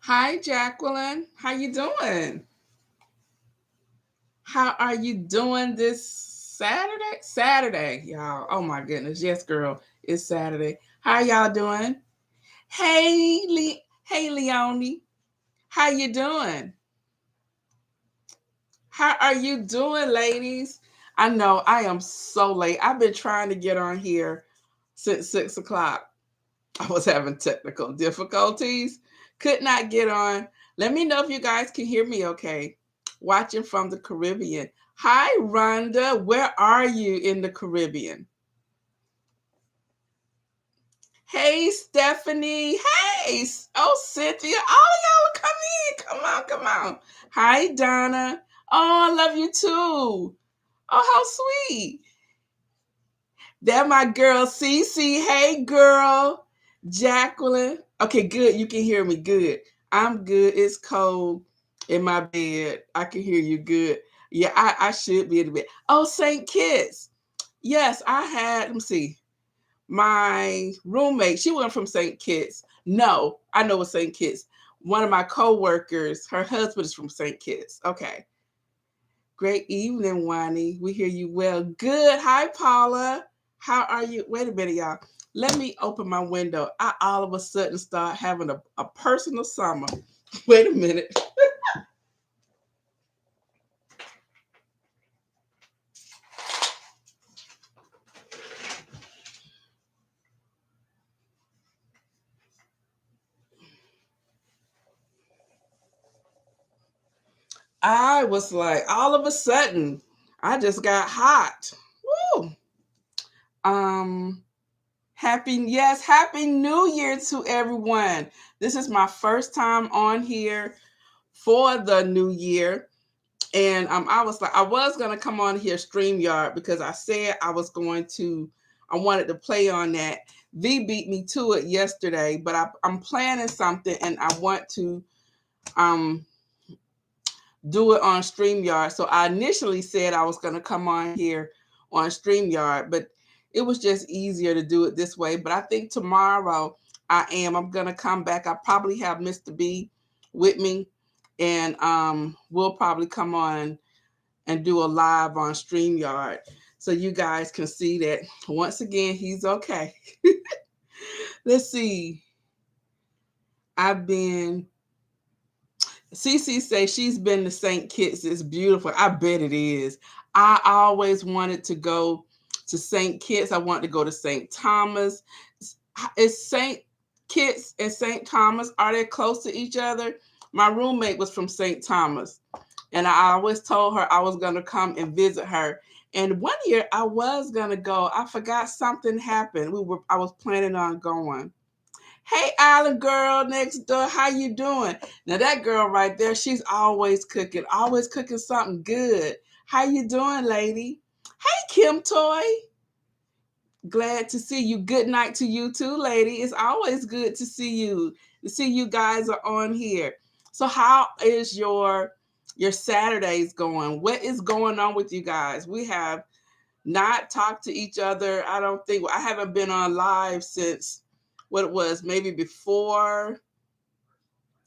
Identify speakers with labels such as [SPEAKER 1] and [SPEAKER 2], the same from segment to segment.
[SPEAKER 1] Hi, Jacqueline. How you doing? How are you doing this Saturday? Saturday, y'all. Oh my goodness. Yes, girl. It's Saturday. How y'all doing? Hey Leonie. How you doing? How are you doing, ladies? I know I am so late. I've been trying to get on here since 6 o'clock. I was having technical difficulties. Could not get on. Let me know if you guys can hear me okay. Watching from the Caribbean. Hi, Rhonda. Where are you in the Caribbean? Hey, Stephanie. Hey. Oh, Cynthia. Oh, y'all come in. Come on, come on. Hi, Donna. Oh, I love you too. Oh, how sweet. That my girl, Cece. Hey, girl. Jacqueline. Okay, good. You can hear me. Good. I'm good. It's cold in my bed. I can hear you good. Yeah, I should be in the bed. Oh, St. Kitts. Yes, I had, let me see, my roommate, she wasn't from St. Kitts. No, I know it's St. Kitts. One of my co-workers, her husband is from St. Kitts. Okay. Great evening, Wani. We hear you well. Good. Hi, Paula. How are you? Wait a minute, y'all. Let me open my window. I all of a sudden start having a personal summer. Wait a minute. I was like, all of a sudden, I just got hot. Woo. Um, happy New Year to everyone. This is my first time on here for the new year. And I was like, I was gonna come on here StreamYard because I said I wanted to play on that. V beat me to it yesterday, but I'm planning something and I want to um do it on StreamYard. So I initially said I was gonna come on here on StreamYard, but it was just easier to do it this way. But I think tomorrow I'm gonna come back. I probably have Mr. B with me, and we'll probably come on and do a live on StreamYard so you guys can see that once again he's okay. Let's see. I've been Cece say she's been to St. Kitts. It's beautiful. I bet it is. I always wanted to go to St. Kitts. I wanted to go to St. Thomas. Is St. Kitts and St. Thomas, are they close to each other? My roommate was from St. Thomas. And I always told her I was going to come and visit her. And one year I was going to go. I forgot something happened. I was planning on going. Hey, Island girl next door, how you doing? Now that girl right there, she's always cooking something good. How you doing, lady? Hey, Kim Toy. Glad to see you. Good night to you too, lady. It's always good to see you. To see you guys are on here. So how is your Saturdays going? What is going on with you guys? We have not talked to each other. I don't think I haven't been on live since what it was, maybe before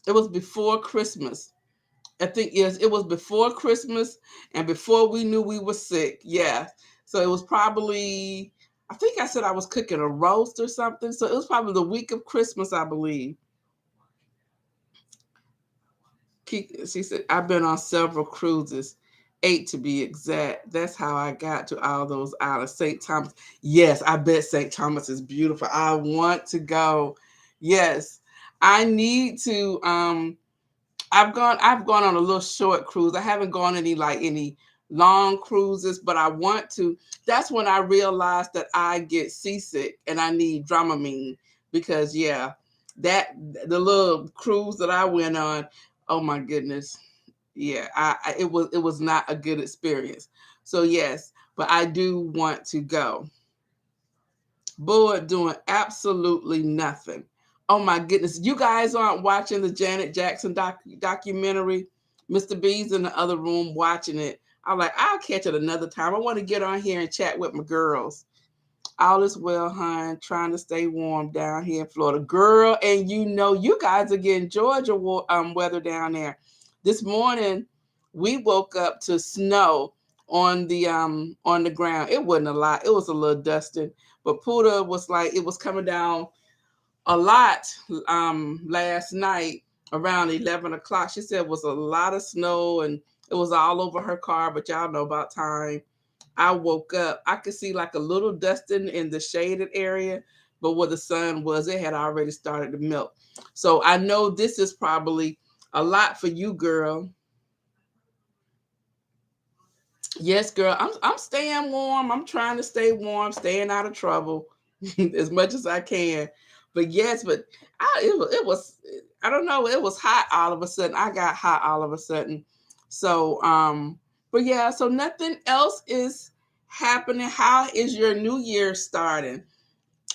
[SPEAKER 1] it was before Christmas. I think yes, it was before Christmas and before we knew we were sick. Yeah. So it was probably I think I said I was cooking a roast or something. So it was probably the week of Christmas, I believe. She said, I've been on several cruises, 8 to be exact. That's how I got to all those islands. St. Thomas. Yes, I bet St. Thomas is beautiful. I want to go. Yes. I need to I've gone on a little short cruise. I haven't gone any long cruises, but I want to. That's when I realized that I get seasick and I need Dramamine because yeah, that the little cruise that I went on, oh my goodness. Yeah, it was not a good experience. So yes, but I do want to go. Bored doing absolutely nothing. Oh my goodness. You guys aren't watching the Janet Jackson documentary. Mr. B's in the other room watching it. I'm like, I'll catch it another time. I want to get on here and chat with my girls. All is well, hon. Trying to stay warm down here in Florida, girl. And you know, you guys are getting Georgia weather down there. This morning, we woke up to snow on the ground. It wasn't a lot. It was a little dusting, but Puda was like it was coming down a lot last night around 11 o'clock. She said it was a lot of snow and it was all over her car. But y'all know about time. I woke up, I could see like a little dusting in the shaded area, but where the sun was, it had already started to melt. So I know this is probably a lot for you, girl. Yes, girl, I'm staying warm. I'm trying to stay warm, staying out of trouble as much as I can. But yes, but it was I don't know, it was hot all of a sudden. I got hot all of a sudden. So but yeah, so nothing else is happening. How is your new year starting?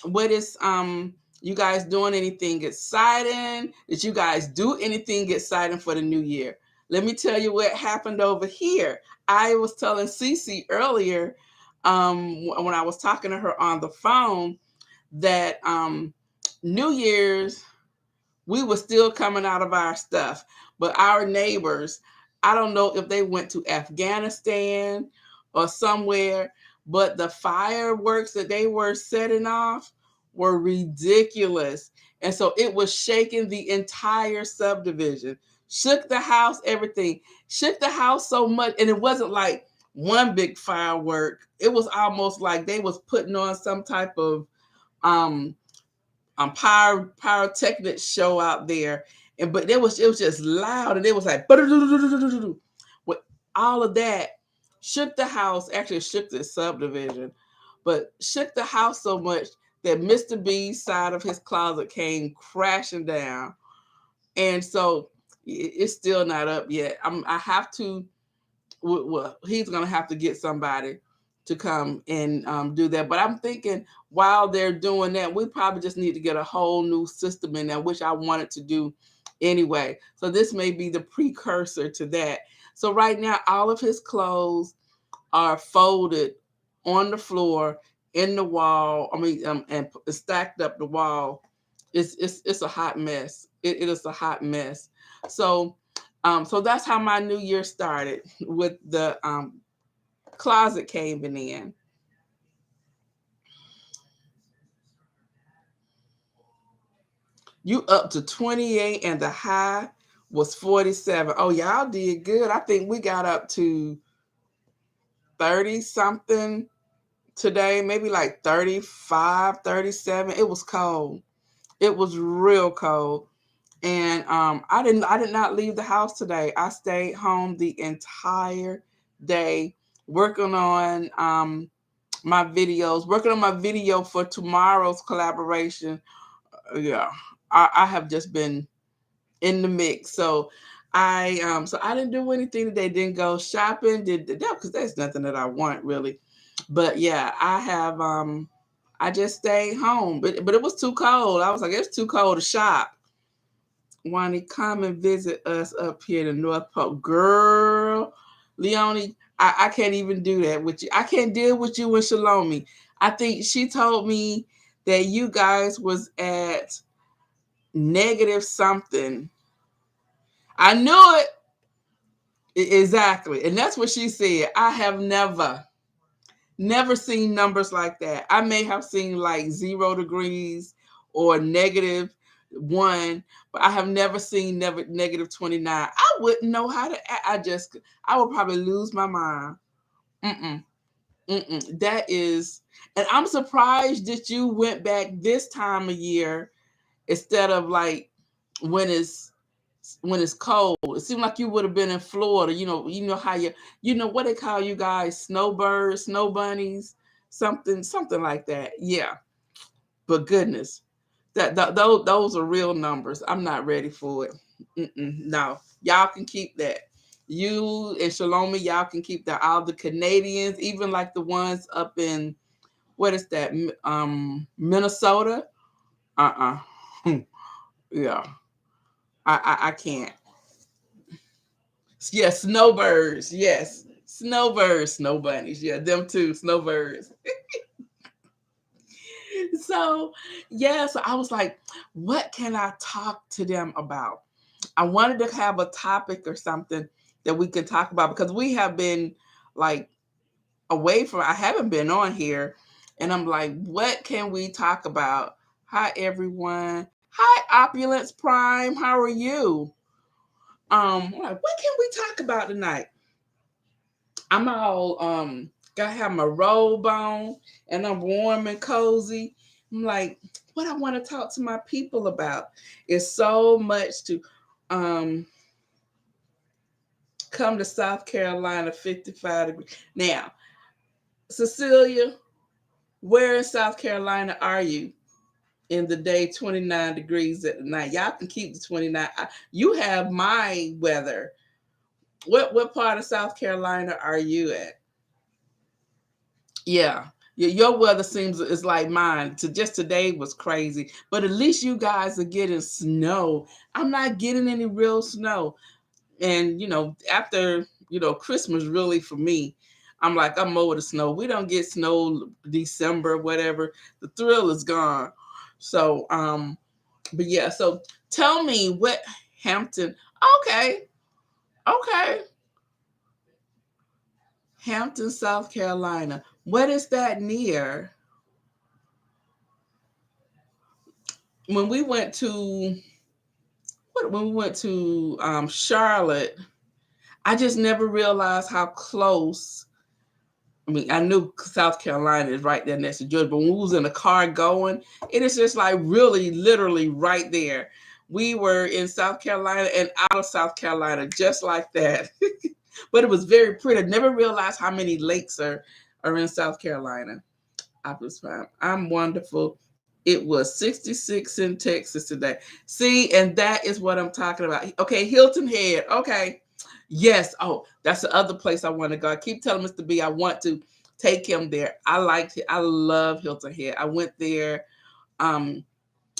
[SPEAKER 1] What is you guys doing anything exciting? Did you guys do anything exciting for the new year? Let me tell you what happened over here. I was telling Cece earlier, when I was talking to her on the phone, that New Year's we were still coming out of our stuff. But our neighbors, I don't know if they went to Afghanistan or somewhere, but the fireworks that they were setting off were ridiculous. And so it was shaking the entire subdivision, shook the house, everything, shook the house so much. And it wasn't like one big firework. It was almost like they was putting on some type of um pyrotechnic show out there, and but it was just loud, and it was like with all of that shook the house. Actually, shook the subdivision, but shook the house so much that Mr. B's side of his closet came crashing down, and so it's still not up yet. I have to well, he's gonna have to get somebody to come and do that. But I'm thinking while they're doing that, we probably just need to get a whole new system in there, which I wanted to do anyway. So this may be the precursor to that. So right now, all of his clothes are folded on the floor in the wall. I mean, and stacked up the wall. It's a hot mess. It is a hot mess. So so that's how my new year started with the closet caving in. You up to 28 and the high was 47. Oh, y'all did good. I think we got up to 30 something today, maybe like 35, 37. It was cold. It was real cold. And I did not leave the house today. I stayed home the entire day working on working on my video for tomorrow's collaboration. Yeah, I have just been in the mix. So I didn't do anything today. Didn't go shopping. Did that because there's nothing that I want really. But yeah, I have I just stayed home. But it was too cold. I was like, it's too cold to shop. Wani, come and visit us up here in North Pole. Girl, Leonie, I can't even do that with you. I can't deal with you and Shalomi. I think she told me that you guys was at negative something. I knew it. Exactly. And that's what she said. I have never seen numbers like that. I may have seen like 0 degrees or -1, but I have never seen negative 29. I wouldn't know how to. I would probably lose my mind. Mm-mm, mm-mm. That is, and I'm surprised that you went back this time of year instead of like when it's when it's cold. It seemed like you would have been in Florida. You know how you know what they call you guys, snowbirds, snow bunnies, something like that. Yeah, but goodness, those are real numbers. I'm not ready for it. No, y'all can keep that. You and Shalomi, y'all can keep that. All the Canadians, even like the ones up in what is that, Minnesota. Yeah, I can't. Yes, snowbirds. Yes, snowbirds, snow bunnies. Yeah, them too, snowbirds. So yeah, so I was like, what can I talk to them about? I wanted to have a topic or something that we could talk about because we have been like away from, I haven't been on here, and I'm like, what can we talk about? Hi everyone. Hi Opulence Prime. How are you? I'm like, what can we talk about tonight? I'm all gotta have my robe on and I'm warm and cozy. I'm like, what I want to talk to my people about is so much to um come to South Carolina 55 degrees. Now, Cecilia, where in South Carolina are you? In the day, 29 degrees at the night. Y'all can keep the 29. You have my weather. What part of South Carolina are you at? Yeah. Your weather seems is like mine. To just today was crazy, but at least you guys are getting snow. I'm not getting any real snow, and after Christmas, really for me, I'm like I'm over the snow. We don't get snow December, whatever. The thrill is gone. So but yeah. So tell me what Hampton. Okay, okay. Hampton, South Carolina. What is that near? When we went to when we went to Charlotte, I just never realized how close. I mean, I knew South Carolina is right there next to Georgia, but when we was in the car going, it is just like really, literally right there. We were in South Carolina and out of South Carolina, just like that. But it was very pretty. I never realized how many lakes are in South Carolina. I was fine. I'm wonderful. It was 66 in Texas today. See, and that is what I'm talking about. Okay, Hilton Head. Okay. Yes. Oh, that's the other place I want to go. I keep telling Mr. B I want to take him there. I liked it. I love Hilton Head. I went there um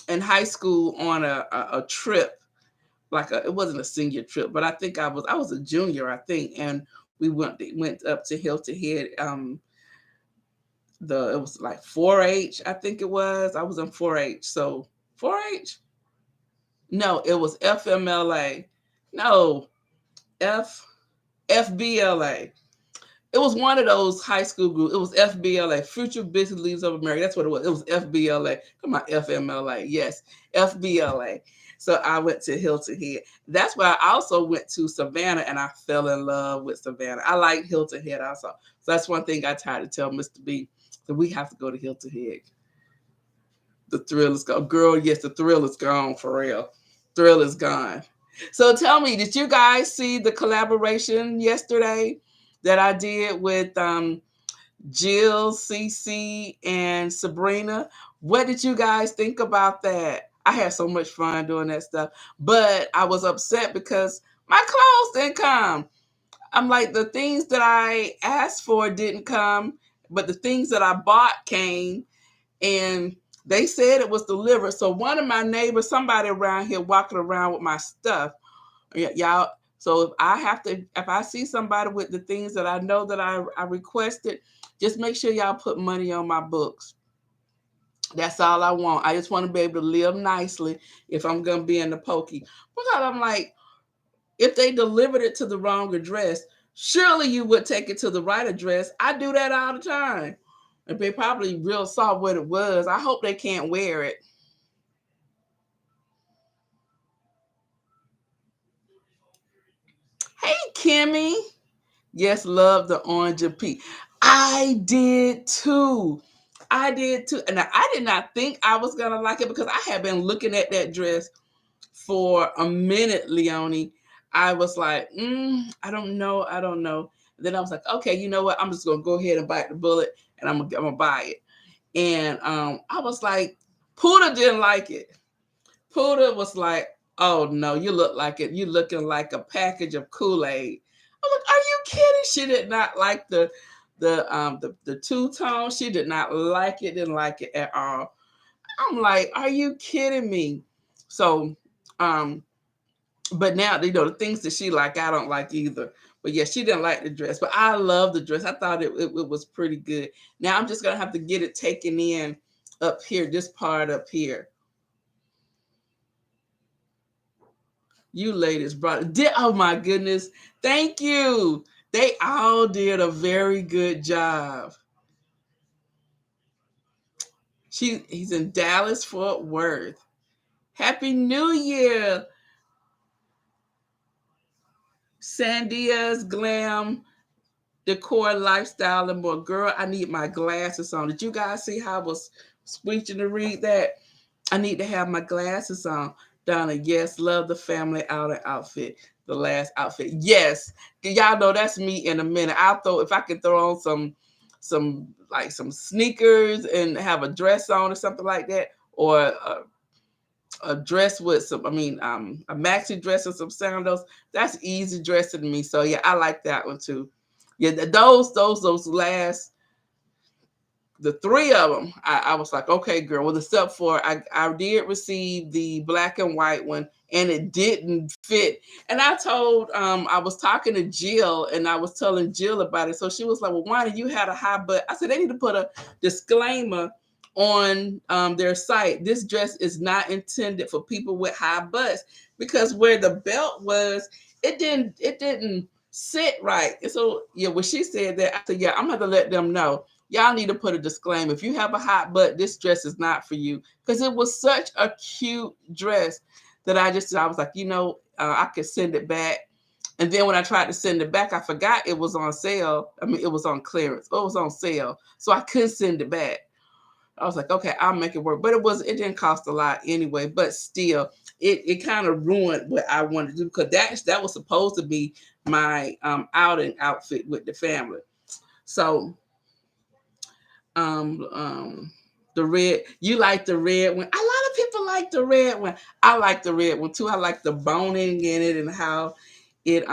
[SPEAKER 1] in high school on a trip. It wasn't a senior trip, but I think I was a junior, I think, and we went up to Hilton Head. It was like 4-H, I think it was. I was in 4-H. So 4-H? No, it was FMLA. No, F FBLA. It was one of those high school groups. It was FBLA, Future Business Leaders of America. That's what it was. It was FBLA. Come on, FMLA. Yes, FBLA. So I went to Hilton Head. That's why I also went to Savannah, and I fell in love with Savannah. I like Hilton Head also. So that's one thing I tried to tell Mr. B. So we have to go to Hilton Head. The thrill is gone. Girl, yes, the thrill is gone for real. Thrill is gone. So tell me, did you guys see the collaboration yesterday that I did with Jill, Cece, and Sabrina? What did you guys think about that? I had so much fun doing that stuff, but I was upset because my clothes didn't come. I'm like, the things that I asked for didn't come, but the things that I bought came, and they said it was delivered. So one of my neighbors, somebody around here walking around with my stuff, y'all. So if I see somebody with the things that I know that I requested, just make sure y'all put money on my books. That's all I want. I just want to be able to live nicely if I'm gonna be in the pokey. Because I'm like, if they delivered it to the wrong address, surely you would take it to the right address. I do that all the time. If they probably real saw what it was, I hope they can't wear it. Hey, Kimmy. Yes, love the orange and pink. I did too. I did too. And I did not think I was gonna like it because I had been looking at that dress for a minute, Leonie. I was like, I don't know, I don't know. Then I was like, okay, you know what? I'm just gonna go ahead and bite the bullet, and I'm gonna buy it. And I was like, Puda didn't like it. Puda was like, oh no, you look like it. You looking like a package of Kool-Aid. I'm like, are you kidding? She did not like the two-tone. She did not like it, didn't like it at all. I'm like, are you kidding me? So but now the things that she like, I don't like either. But yeah, she didn't like the dress. But I love the dress. I thought it was pretty good. Now I'm just gonna have to get it taken in up here, this part up here. You ladies brought it. Oh my goodness. Thank you. They all did a very good job. He's in Dallas, Fort Worth. Happy New Year, Sandia's Glam Decor Lifestyle and More. Girl, I need my glasses on. Did you guys see how I was screeching to read that? I need to have my glasses on. Donna, yes, love the family outer outfit. The last outfit. Yes. Y'all know that's me in a minute. I'll throw, if I could throw on some sneakers and have a dress on or something like that, or a dress with some, a maxi dress and some sandals. That's easy dressing to me. So yeah, I like that one too. Yeah, those last, the three of them, I was like, okay, girl. Well, except for I did receive the black and white one, and it didn't fit. And I told, I was talking to Jill, and I was telling Jill about it. So she was like, well, why do you had a high butt? I said, they need to put a disclaimer on their site. This dress is not intended for people with high butts, because where the belt was, it didn't sit right. And so yeah, when she said that, I said, yeah, I'm gonna have to let them know. Y'all need to put a disclaimer. If you have a hot butt, this dress is not for you. Because it was such a cute dress that I was like, I could send it back. And then when I tried to send it back, I forgot it was on sale. It was on clearance. It was on sale. So I couldn't send it back. I was like, okay, I'll make it work. But it didn't cost a lot anyway. But still, it kind of ruined what I wanted to do, because that was supposed to be my outing outfit with the family. So the red, you like the red one. A lot of people like the red one. I like the red one too. I like the boning in it and how it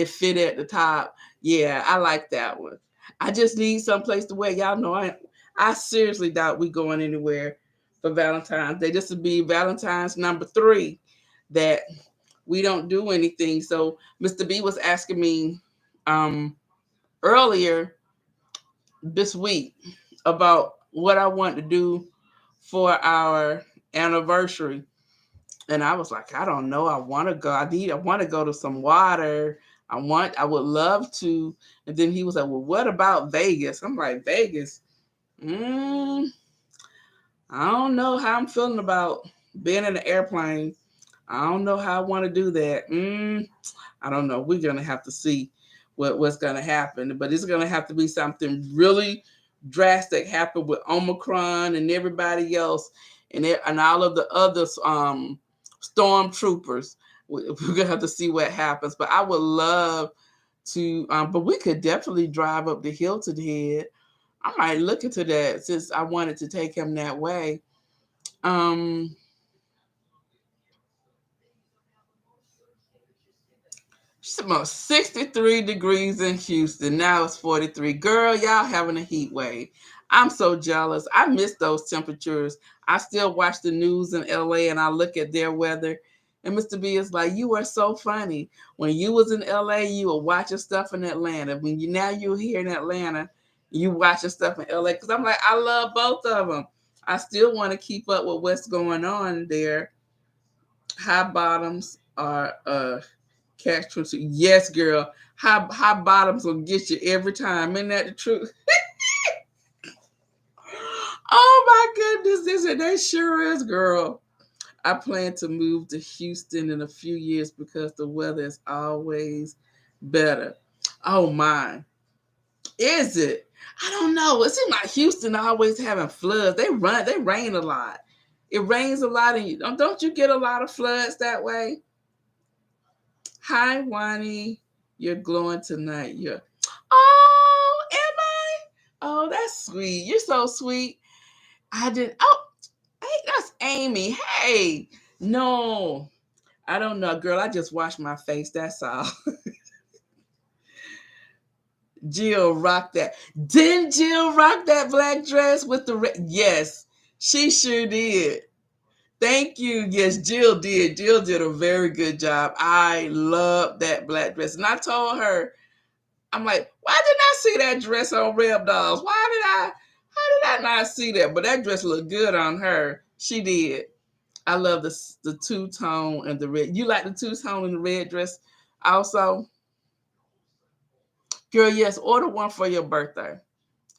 [SPEAKER 1] fit at the top. Yeah, I like that one. I just need someplace to wear. Y'all know I seriously doubt we going anywhere for Valentine's Day. This would be Valentine's number 3 that we don't do anything. So Mr. B was asking me earlier this week about what I want to do for our anniversary. And I was like, I don't know. I want to go. I want to go to some water. I would love to. And then he was like, well, what about Vegas? I'm like, Vegas? I don't know how I'm feeling about being in an airplane. I don't know how I want to do that. I don't know. We're going to have to see what's going to happen. But it's going to have to be something really drastic happen with Omicron and everybody else and all of the other stormtroopers. We're going to have to see what happens. But I would love to, but we could definitely drive up the Hilton Head. I might look into that since I wanted to take him that way. It's about 63 degrees in Houston. Now it's 43. Girl, y'all having a heat wave. I'm so jealous. I miss those temperatures. I still watch the news in LA and I look at their weather. And Mr. B is like, you are so funny. When you was in LA, you were watching stuff in Atlanta. Now you're here in Atlanta, you watching stuff in LA. Because I'm like, I love both of them. I still want to keep up with what's going on there. High bottoms are catch 22. Yes, girl. High bottoms will get you every time. Isn't that the truth? Oh my goodness, they sure is, girl. I plan to move to Houston in a few years because the weather is always better. Oh my. Is it? I don't know. It seems like Houston always having floods. They rain a lot. It rains a lot, and don't you get a lot of floods that way? Hi, Wani. You're glowing tonight. Oh, am I? Oh, that's sweet. You're so sweet. I did. Oh, hey, that's Amy. Hey. No, I don't know, girl. I just washed my face. That's all. Jill rocked that. Didn't Jill rock that black dress with the red? Yes, she sure did. Thank you. Yes, Jill did. Jill did a very good job. I love that black dress. And I told her, I'm like, why didn't I see that dress on Reb Dolls? Why did I not see that? But that dress looked good on her. She did. I love the two tone and the red. You like the two tone and the red dress, also, girl. Yes, order one for your birthday.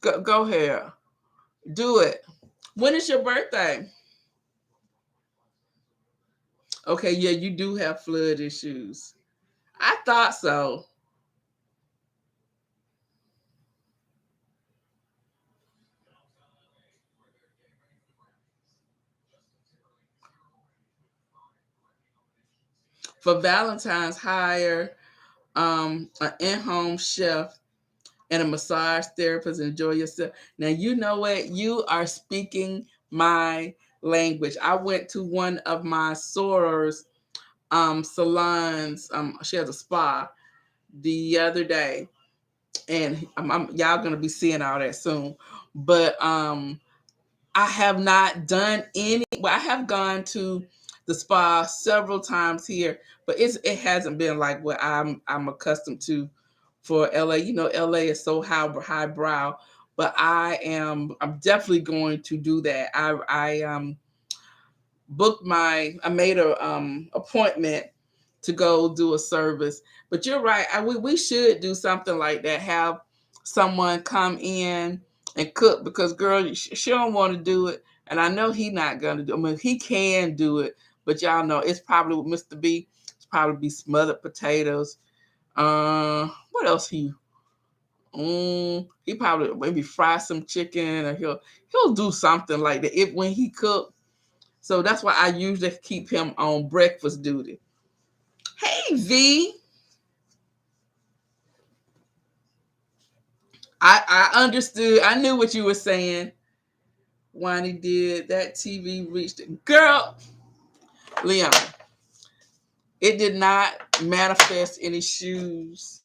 [SPEAKER 1] Go ahead, do it. When is your birthday? Okay, yeah, you do have flood issues. I thought so. For Valentine's, hire an in-home chef and a massage therapist. Enjoy yourself. Now you know what? You are speaking my language. I went to one of my sorors salons. She has a spa the other day, and y'all gonna be seeing all that soon. But I have not done any. Well, I have gone to the spa several times here, but it hasn't been like what I'm accustomed to for LA. You know, LA is so highbrow, but I'm definitely going to do that. I booked I made a appointment to go do a service. But you're right. We should do something like that. Have someone come in and cook, because girl, she don't want to do it, and I know he not gonna do. I mean, he can do it, but y'all know it's probably with Mr. B. It's probably be smothered potatoes. What else he probably maybe fry some chicken, or he'll do something like that if when he cook. So that's why I usually keep him on breakfast duty. Hey V, I understood. I knew what you were saying. Wani did that TV reached it. Girl, Leon, it did not manifest any shoes,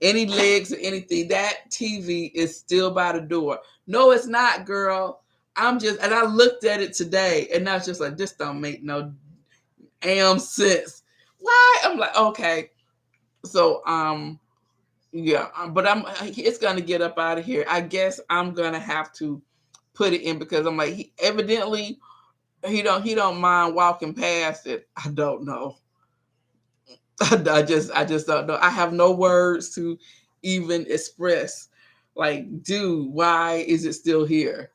[SPEAKER 1] any legs, or anything. That TV is still by the door. No, it's not, girl. And I looked at it today, and I was just like, this don't make no sense. Why? I'm like, okay. So, yeah, but it's gonna get up out of here. I guess I'm gonna have to put it in, because I'm like, evidently he don't mind walking past it. I don't know. I just don't know. I have no words to even express. Like, dude, why is it still here?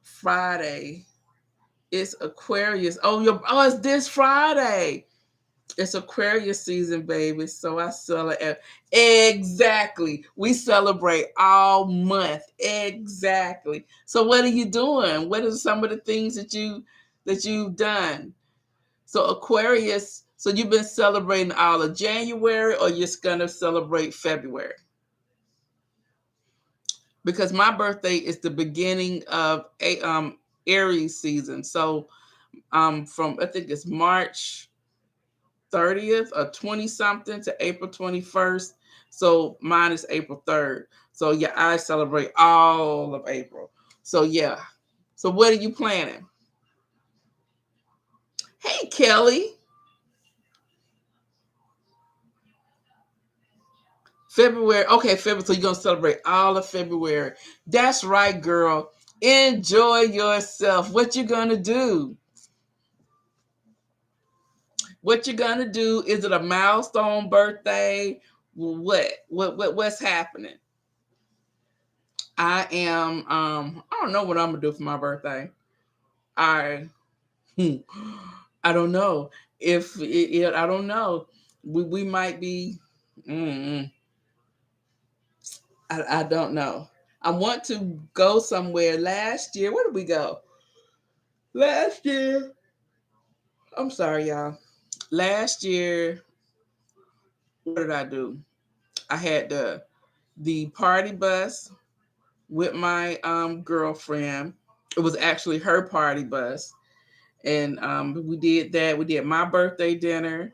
[SPEAKER 1] Friday. It's Aquarius. It's this Friday. It's Aquarius season, baby. So I celebrate. Exactly. We celebrate all month. Exactly. So what are you doing? What are some of the things that you've done? So Aquarius. So you've been celebrating all of January, or you're gonna celebrate February? Because my birthday is the beginning of a Aries season. So from I think it's March 30th or 20 something to April 21st. So mine is April 3rd. So yeah, I celebrate all of April. So yeah. So what are you planning? Hey Kelly. February. Okay, February. So you're gonna celebrate all of February. That's right, girl. Enjoy yourself. What you gonna do? What you gonna do? Is it a milestone birthday? What's happening? I don't know what I'm gonna do for my birthday. I hmm, I don't know. I don't know. We might be mm, I don't know. I want to go somewhere. Last year, where did we go? Last year, I'm sorry, y'all. Last year, what did I do? I had the party bus with my girlfriend. It was actually her party bus, and we did that. We did my birthday dinner,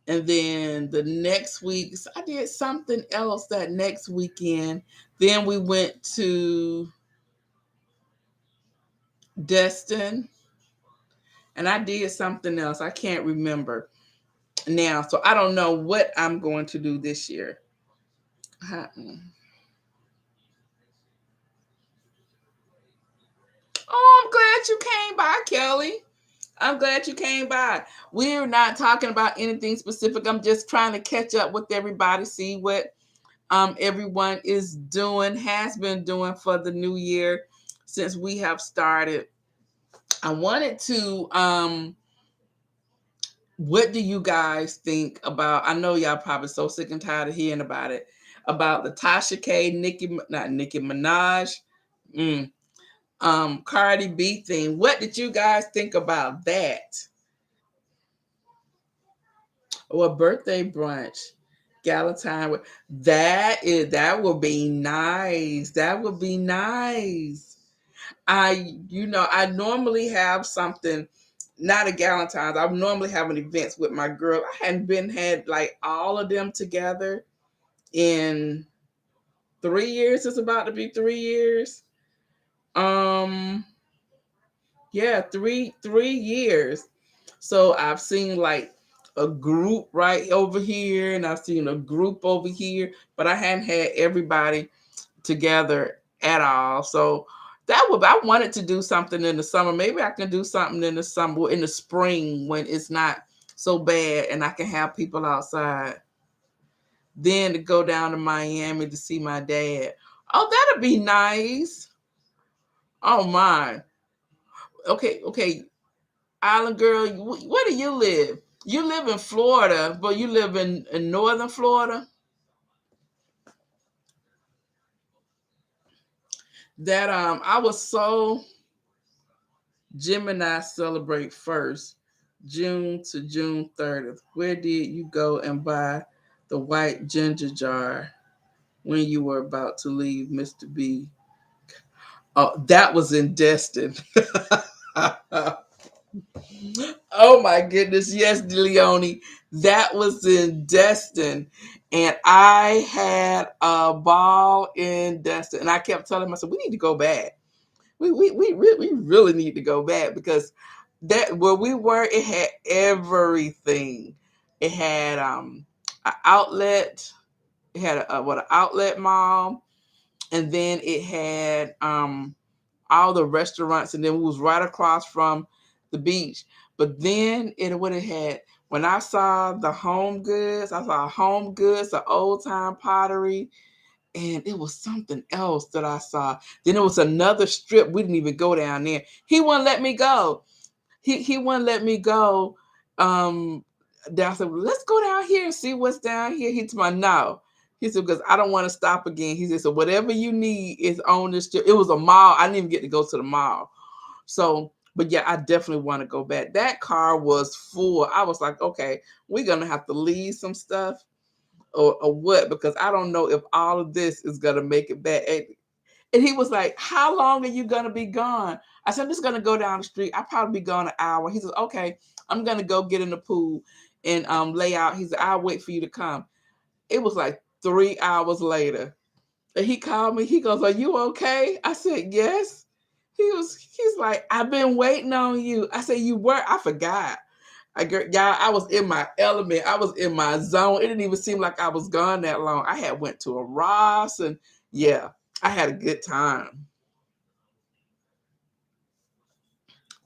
[SPEAKER 1] and then the next week I did something else that next weekend. Then we went to Destin, and I did something else. I can't remember now, so I don't know what I'm going to do this year. you came by, Kelly. I'm glad you came by. We're not talking about anything specific. I'm just trying to catch up with everybody, see what everyone is doing, has been doing for the new year since we have started. I wanted to what do you guys think about? I know y'all probably so sick and tired of hearing about it. About the Tasha K, not Nicki Minaj, mm, Cardi B thing. What did you guys think about that? Or a birthday brunch, Galentine. That would be nice. That would be nice. I normally have something, not a Galentine's. I normally have an events with my girl. I hadn't been had like all of them together in 3 years. It's about to be 3 years. Um, yeah, three years. So I've seen like a group right over here, and I've seen a group over here, but I hadn't had everybody together at all. So I wanted to do something in the summer. Maybe I can do something in the summer, in the spring when it's not so bad, and I can have people outside. Then to go down to Miami to see my dad. Oh, that'd be nice. Oh my. Okay. Island girl, where do you live? You live in Florida, but you live in northern Florida. That I was so Gemini celebrate first, June to June 30th. Where did you go and buy the white ginger jar when you were about to leave Mr. B? Oh, that was in Destin. Oh my goodness, yes, Leonie. That was in Destin. And I had a ball in Destin. And I kept telling myself, we need to go back. We really need to go back because that where we were, it had everything. It had an outlet, it had an outlet mall, and then it had all the restaurants, and then we was right across from the beach. But then what it had, when I saw the home goods, I saw home goods, the old time pottery, and it was something else that I saw. Then it was another strip. We didn't even go down there. He wouldn't let me go. He wouldn't let me go. I said, well, let's go down here and see what's down here. He told me no. He said, because I don't want to stop again. He said, so whatever you need is on this strip. It was a mall. I didn't even get to go to the mall. So, but yeah, I definitely want to go back. That car was full. I was like, okay, we're gonna have to leave some stuff or what, because I don't know if all of this is gonna make it back. And he was like, how long are you gonna be gone? I said, I'm just gonna go down the street. I'll probably be gone an hour. He said, okay, I'm gonna go get in the pool and lay out. He said, I'll wait for you to come. It was like 3 hours later. And he called me. He goes, are you okay? I said, yes. He's like, I've been waiting on you. I said, you were? I forgot. I was in my element. I was in my zone. It didn't even seem like I was gone that long. I had went to a Ross, and yeah, I had a good time.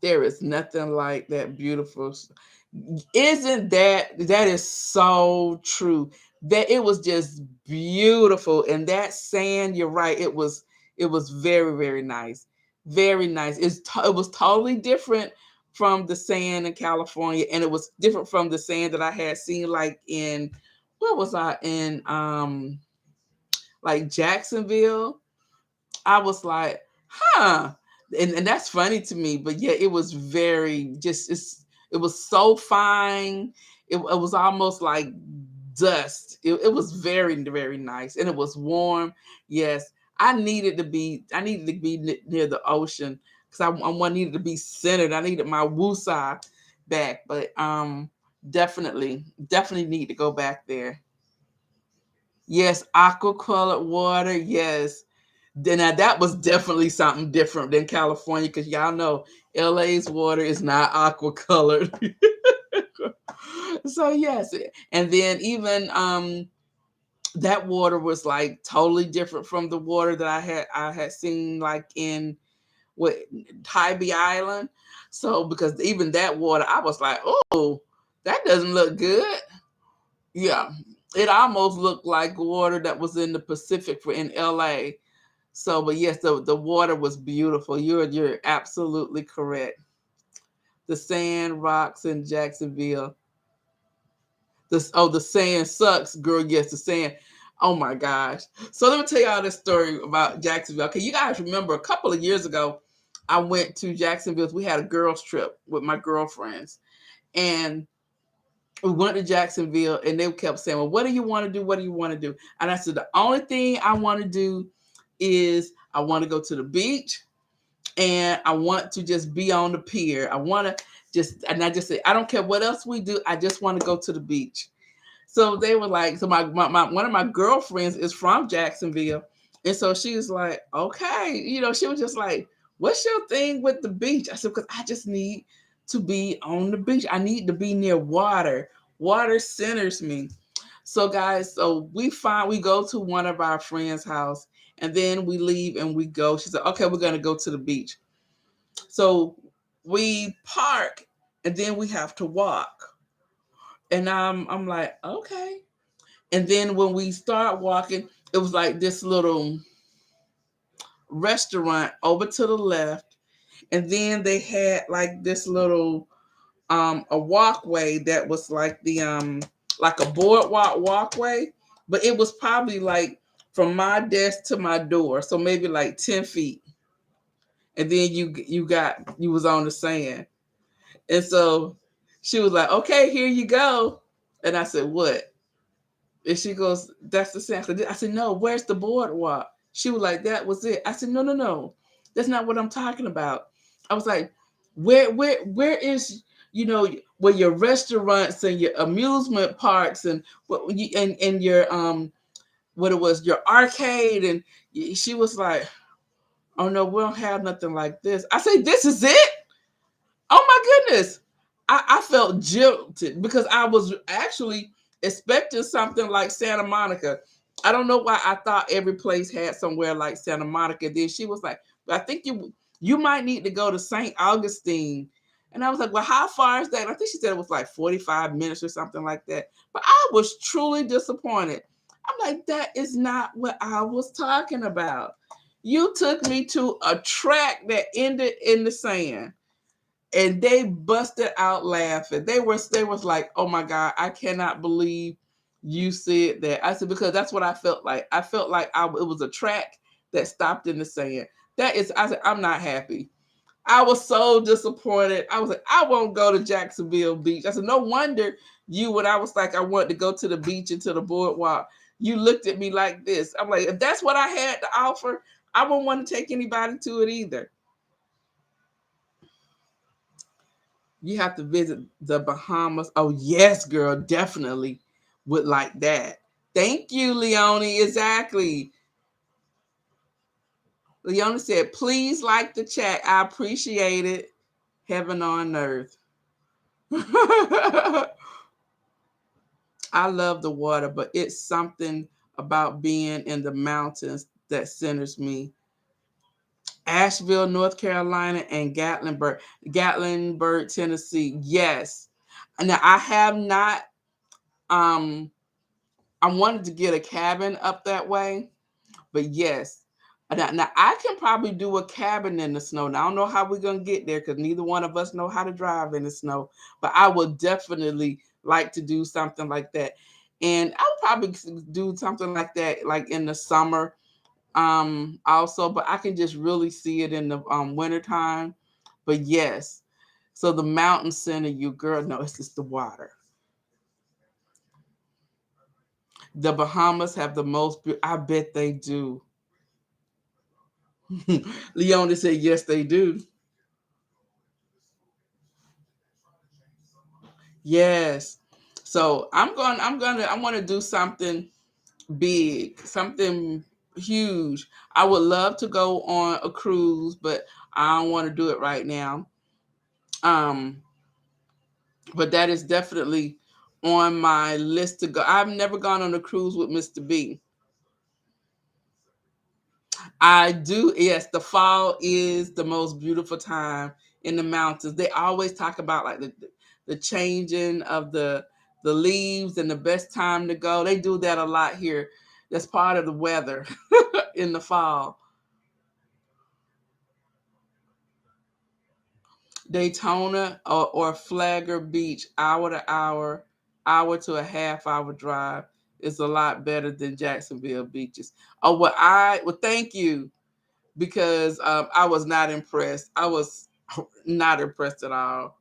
[SPEAKER 1] There is nothing like that beautiful. Isn't that is so true. That it was just beautiful. And that sand, you're right, it was very, very nice. Very nice. It was totally different from the sand in California, and it was different from the sand that I had seen like in where was I in like Jacksonville. I was like, huh. And that's funny to me, but yeah, it was very it was so fine. It was almost like dust. It was very, very nice, and it was warm. Yes, I needed to be near the ocean because I needed to be centered. I needed my woosah back, but definitely need to go back there. Yes, aqua colored water. Yes, then now that was definitely something different than California, because y'all know LA's water is not aqua colored. So yes, and then even that water was like totally different from the water that I had seen like in with Tybee Island. So because even that water, I was like, oh, that doesn't look good. Yeah, it almost looked like water that was in the Pacific for in LA. So, but yes, the water was beautiful. You're absolutely correct. The sand rocks in Jacksonville. The sand sucks, girl. Yes, the sand. Oh my gosh. So let me tell y'all this story about Jacksonville. Okay, you guys remember a couple of years ago, I went to Jacksonville. We had a girls trip with my girlfriends, and we went to Jacksonville, and they kept saying, "Well, what do you want to do? What do you want to do?" And I said, "The only thing I want to do is I want to go to the beach, and I want to just be on the pier. I want to and I just said, I don't care what else we do. I just want to go to the beach." So they were like, so my one of my girlfriends is from Jacksonville. And so she was like, okay, she was just like, what's your thing with the beach? I said, because I just need to be on the beach. I need to be near water. Water centers me. So guys, so we go to one of our friends' house, and then we leave and we go. She said, okay, we're gonna go to the beach. So we park, and then we have to walk. And I'm like, okay. And then when we start walking, it was like this little restaurant over to the left. And then they had like this little a walkway that was like a boardwalk walkway, but it was probably like from my desk to my door, so maybe like 10 feet. And then you was on the sand. And so she was like, okay, here you go. And I said, what? And she goes, that's the sand. I said, no, where's the boardwalk? She was like, that was it. I said, no, no, no. That's not what I'm talking about. I was like, where is, where your restaurants and your amusement parks and and your what it was, your arcade. And she was like, oh no, we don't have nothing like this. I said, this is it? Oh my goodness. I felt jilted because I was actually expecting something like Santa Monica. I don't know why I thought every place had somewhere like Santa Monica. Then she was like, I think you might need to go to St. Augustine. And I was like, well, how far is that? And I think she said it was like 45 minutes or something like that. But I was truly disappointed. I'm like, that is not what I was talking about. You took me to a track that ended in the sand, and they busted out laughing. They was like, "Oh my God, I cannot believe you said that." I said, because that's what I felt like. I felt like it was a track that stopped in the sand. I said, I'm not happy. I was so disappointed. I was like, I won't go to Jacksonville Beach. I said, no wonder when I was like, I wanted to go to the beach and to the boardwalk, you looked at me like this. I'm like, if that's what I had to offer, I wouldn't want to take anybody to it either. You have to visit the Bahamas. Oh, yes, girl, definitely would like that. Thank you, Leonie. Exactly. Leonie said, please like the chat. I appreciate it. Heaven on earth. I love the water, but it's something about being in the mountains that centers me. Asheville, North Carolina, and Gatlinburg, Tennessee. Yes. Now I have not um I wanted to get a cabin up that way, but yes. Now I can probably do a cabin in the snow. Now I don't know how we're gonna get there because neither one of us know how to drive in the snow. But I would definitely like to do something like that, and I would probably do something like that, like in the summer, also. But I can just really see it in the wintertime. But yes, so the mountain center, you girl, no, it's just the water. The Bahamas have the most. I bet they do. Leona said, yes, they do. Yes. So I want to do something big, something huge. I would love to go on a cruise, but I don't want to do it right now. Um, but that is definitely on my list to go. I've never gone on a cruise with Mr. B. I do. Yes, the fall is the most beautiful time in the mountains. They always talk about like the changing of the leaves and the best time to go. They do that a lot here. That's part of the weather in the fall. Daytona or Flagler Beach, hour to a half hour drive is a lot better than Jacksonville beaches. Oh, well, thank you because I was not impressed. I was not impressed at all.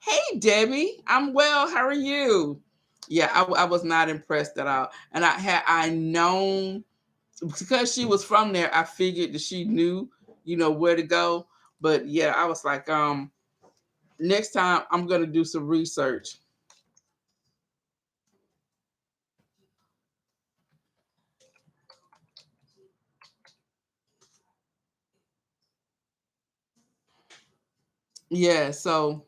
[SPEAKER 1] Hey, Debbie, I'm well. How are you? Yeah, I was not impressed at all. And I known because she was from there. I figured that she knew, where to go. But yeah, I was like, next time I'm gonna do some research. Yeah. So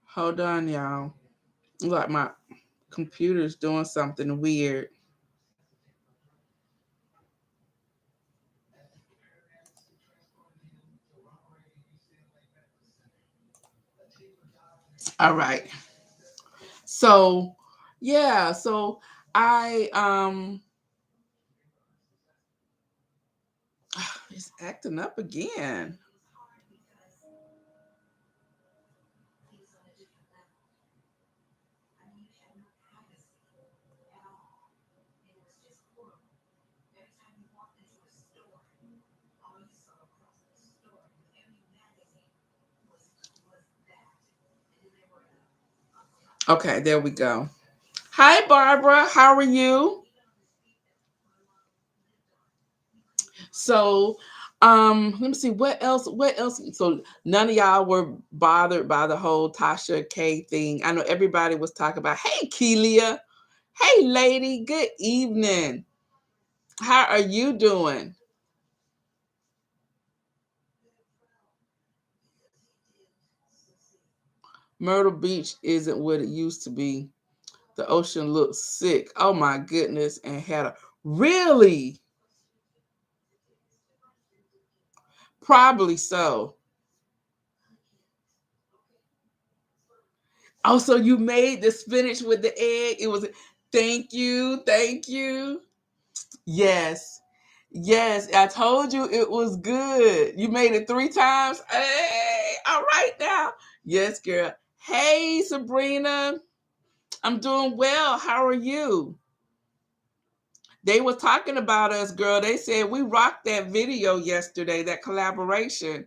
[SPEAKER 1] hold on, y'all. Like my computer's doing something weird. All right. So yeah. So I it's acting up again. Okay, there we go. Hi, Barbara. How are you? So, let me see what else. What else? So none of y'all were bothered by the whole Tasha K thing. I know everybody was talking about. Hey, Kelia. Hey, lady. Good evening. How are you doing? Myrtle Beach isn't what it used to be. The ocean looked sick. Oh my goodness, and had a really probably so. Also, you made the spinach with the egg. It was thank you, thank you. Yes. Yes, I told you it was good. You made it 3 times. Hey, all right now. Yes, girl. Hey, Sabrina. I'm doing well. How are you? They were talking about us, girl. They said we rocked that video yesterday, that collaboration.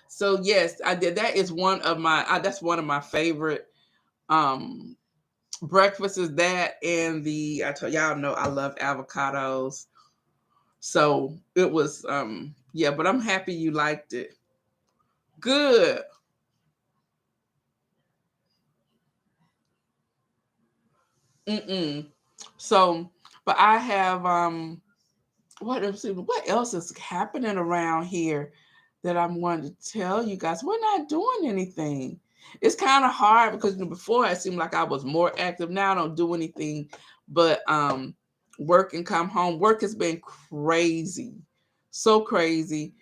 [SPEAKER 1] So yes, I did. That is one of my. That's one of my favorite um breakfasts. Is that and the? I told y'all know I love avocados. So it was yeah, but I'm happy you liked it. Good. Mm-mm. So, but I have what else is happening around here that I'm wanting to tell you guys? We're not doing anything. It's kind of hard because before it seemed like I was more active. Now I don't do anything but work and come home. Work has been crazy. So crazy.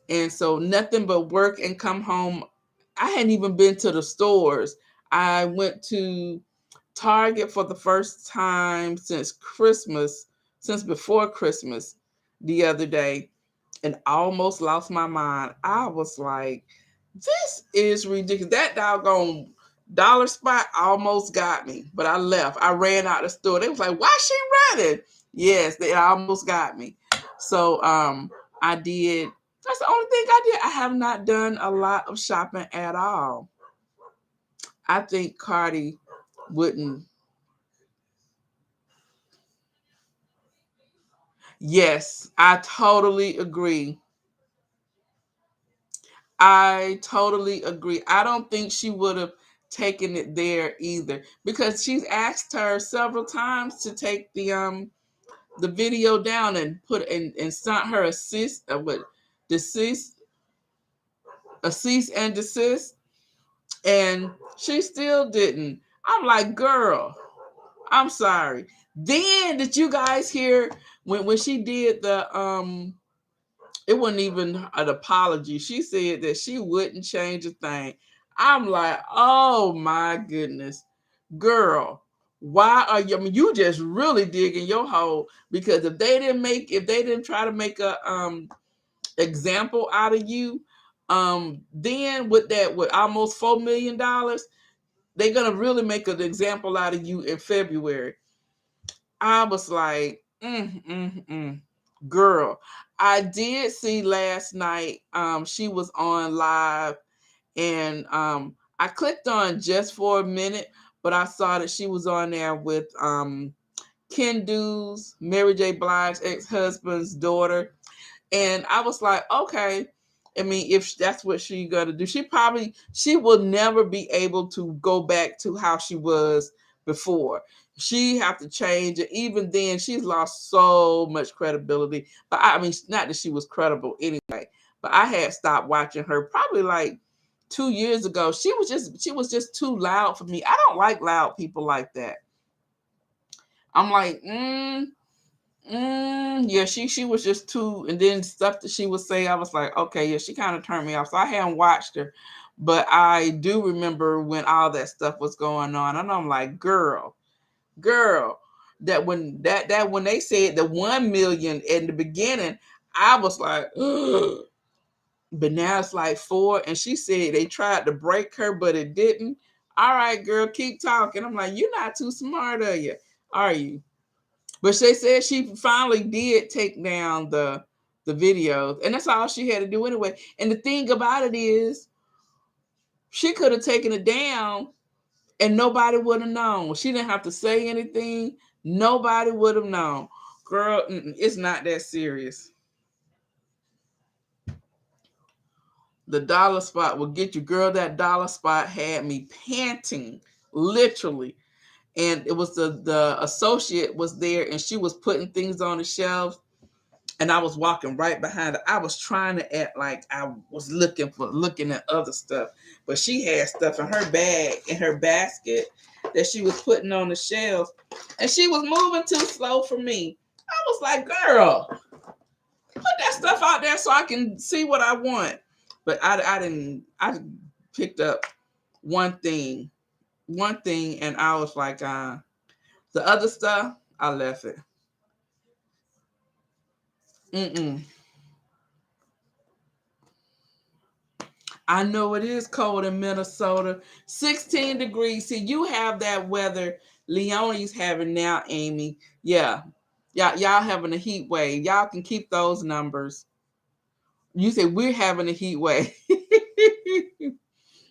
[SPEAKER 1] And so nothing but work and come home. I hadn't even been to the stores. I went to Target for the first time since Christmas, since before Christmas the other day, and almost lost my mind. I was like, this is ridiculous. That doggone dollar spot almost got me, but I left. I ran out the store. They was like, why she running? Yes, they almost got me. So I did. That's the only thing I did. I have not done a lot of shopping at all. I think Cardi wouldn't. Yes, I totally agree. I totally agree. I don't think she would have taken it there either because she's asked her several times to take the video down and put and sent her a deceased a cease and desist, and she still didn't. I'm like, girl, I'm sorry. Then did you guys hear when she did the it wasn't even an apology. She said that she wouldn't change a thing. I'm like, oh my goodness, girl, why are you? I mean, you just really digging your hole, because if they didn't try to make a example out of you, then with almost $4 million, they're gonna really make an example out of you in February. I was like, girl. I did see last night. She was on live, and I clicked on just for a minute, but I saw that she was on there with Ken Du's, Mary J. Blige's ex-husband's daughter. And I was like, okay. I mean, if that's what she gonna do, she will never be able to go back to how she was before. She have to change it. Even then, she's lost so much credibility. But I mean, not that she was credible anyway. But I had stopped watching her probably like 2 years ago. She was just too loud for me. I don't like loud people like that. I'm like, yeah, she was just too, and then stuff that she would say, I was like, okay, yeah, she kind of turned me off. So I hadn't watched her, but I do remember when all that stuff was going on, and I'm like, girl, that when they said the 1 million in the beginning, I was like, ugh. But now it's like 4, and she said they tried to break her, but it didn't. All right, girl, keep talking. I'm like, you're not too smart, are you? But they said she finally did take down the videos, and that's all she had to do anyway. And the thing about it is, she could have taken it down, and nobody would have known. She didn't have to say anything. Nobody would have known. Girl, it's not that serious. The dollar spot will get you, girl. That dollar spot had me panting, literally. And it was the associate was there, and she was putting things on the shelves, and I was walking right behind her. I was trying to act like I was looking at other stuff, but she had stuff in her bag, in her basket, that she was putting on the shelf, and she was moving too slow for me. I was like, girl, put that stuff out there so I can see what I want. But I didn't. I picked up one thing, and I was like, the other stuff, I left it. I know it is cold in Minnesota. 16 degrees. See, you have that weather Leonie's having now, Amy. Yeah. Y'all having a heat wave. Y'all can keep those numbers. You say we're having a heat wave.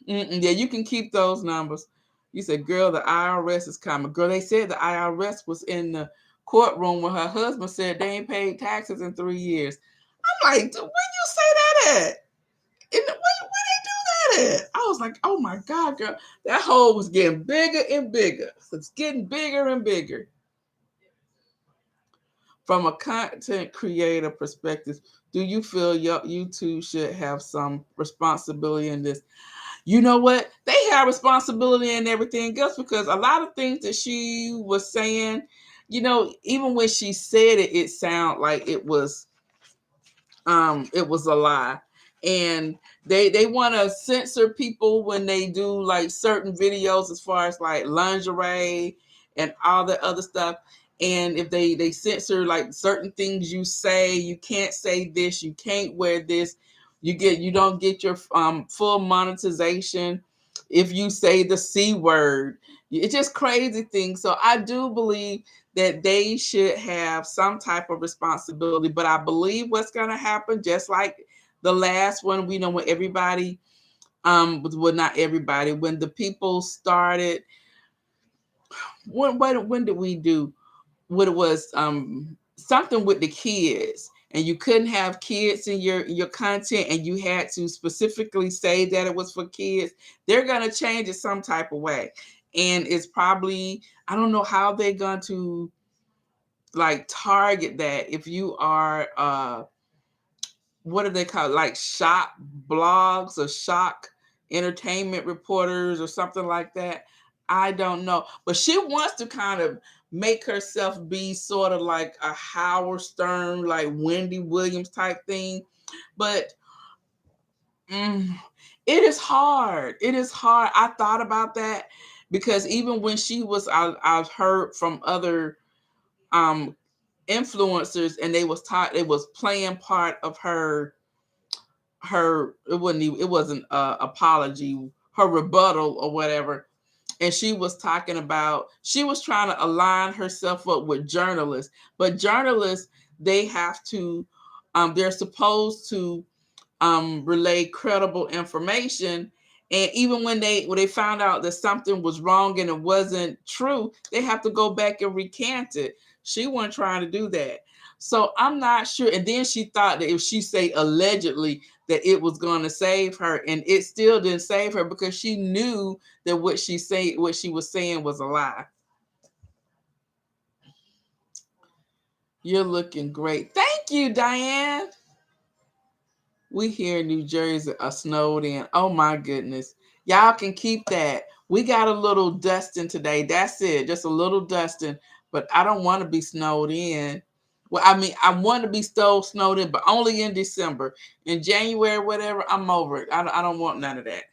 [SPEAKER 1] Yeah, you can keep those numbers. You said, girl, the IRS is coming. Girl, they said the IRS was in the courtroom when her husband said they ain't paid taxes in 3 years. I'm like, when you say that at? Where they do that at? I was like, oh my God, girl, that hole was getting bigger and bigger. It's getting bigger and bigger. From a content creator perspective, do you feel you two should have some responsibility in this? You know what? They have responsibility in everything else, because a lot of things that she was saying, even when she said it, it sounded like it was a lie. And they want to censor people when they do like certain videos, as far as like lingerie and all the other stuff. And if they censor like certain things you say, you can't say this, you can't wear this, you don't get your full monetization if you say the C word. It's just crazy things. So I do believe that they should have some type of responsibility. But I believe what's going to happen, just like the last one, we know when everybody, well, not everybody, when the people started, when did we do what it was, something with the kids, and you couldn't have kids in your content, and you had to specifically say that it was for kids. They're going to change it some type of way. And it's probably, I don't know how they're going to like target that if you are what do they call it? Like shock blogs or shock entertainment reporters or something like that. I don't know. But she wants to kind of make herself be sort of like a Howard Stern, like Wendy Williams type thing. But mm, it is hard. It is hard. I thought about that because even when she was, I've heard from other um influencers, and they was taught, it was playing part of her it wasn't even, it wasn't apology, her rebuttal or whatever. And she was talking about, she was trying to align herself up with journalists, but journalists, they have to they're supposed to relay credible information. And even when they found out that something was wrong and it wasn't true, they have to go back and recant it. She wasn't trying to do that. So I'm not sure. And then she thought that if she say allegedly, that it was going to save her, and it still didn't save her because she knew that what she was saying was a lie. You're looking great. Thank you, Diane. We here in New Jersey are snowed in. Oh my goodness. Y'all can keep that. We got a little dusting today. That's it. Just a little dusting. But I don't want to be snowed in. Well, I mean, I want to be snowed in, but only in December. In January, whatever, I'm over it. I don't want none of that.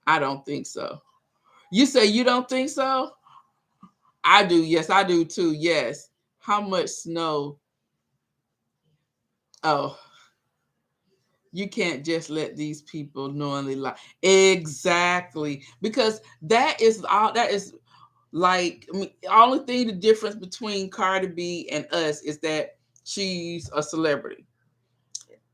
[SPEAKER 1] I don't think so. You say you don't think so? I do. Yes, I do too. Yes. How much snow? Oh, you can't just let these people knowingly lie. Exactly. Because that is all, that is like, I mean, only thing, the difference between Cardi B and us is that she's a celebrity.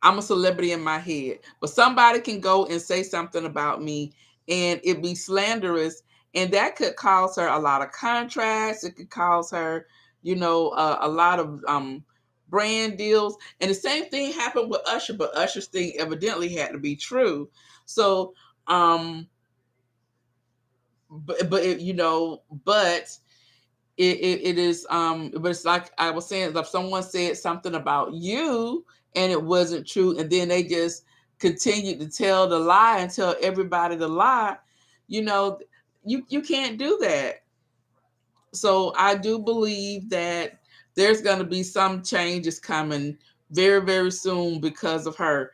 [SPEAKER 1] I'm a celebrity in my head, but somebody can go and say something about me and it be slanderous, and that could cause her a lot of contracts. It could cause her, a lot of brand deals. And the same thing happened with Usher, but Usher's thing evidently had to be true. So, but but it is but it's like I was saying, if someone said something about you and it wasn't true, and then they just continued to tell the lie and tell everybody the lie, you know you can't do that. So I do believe that there's going to be some changes coming very, very soon because of her.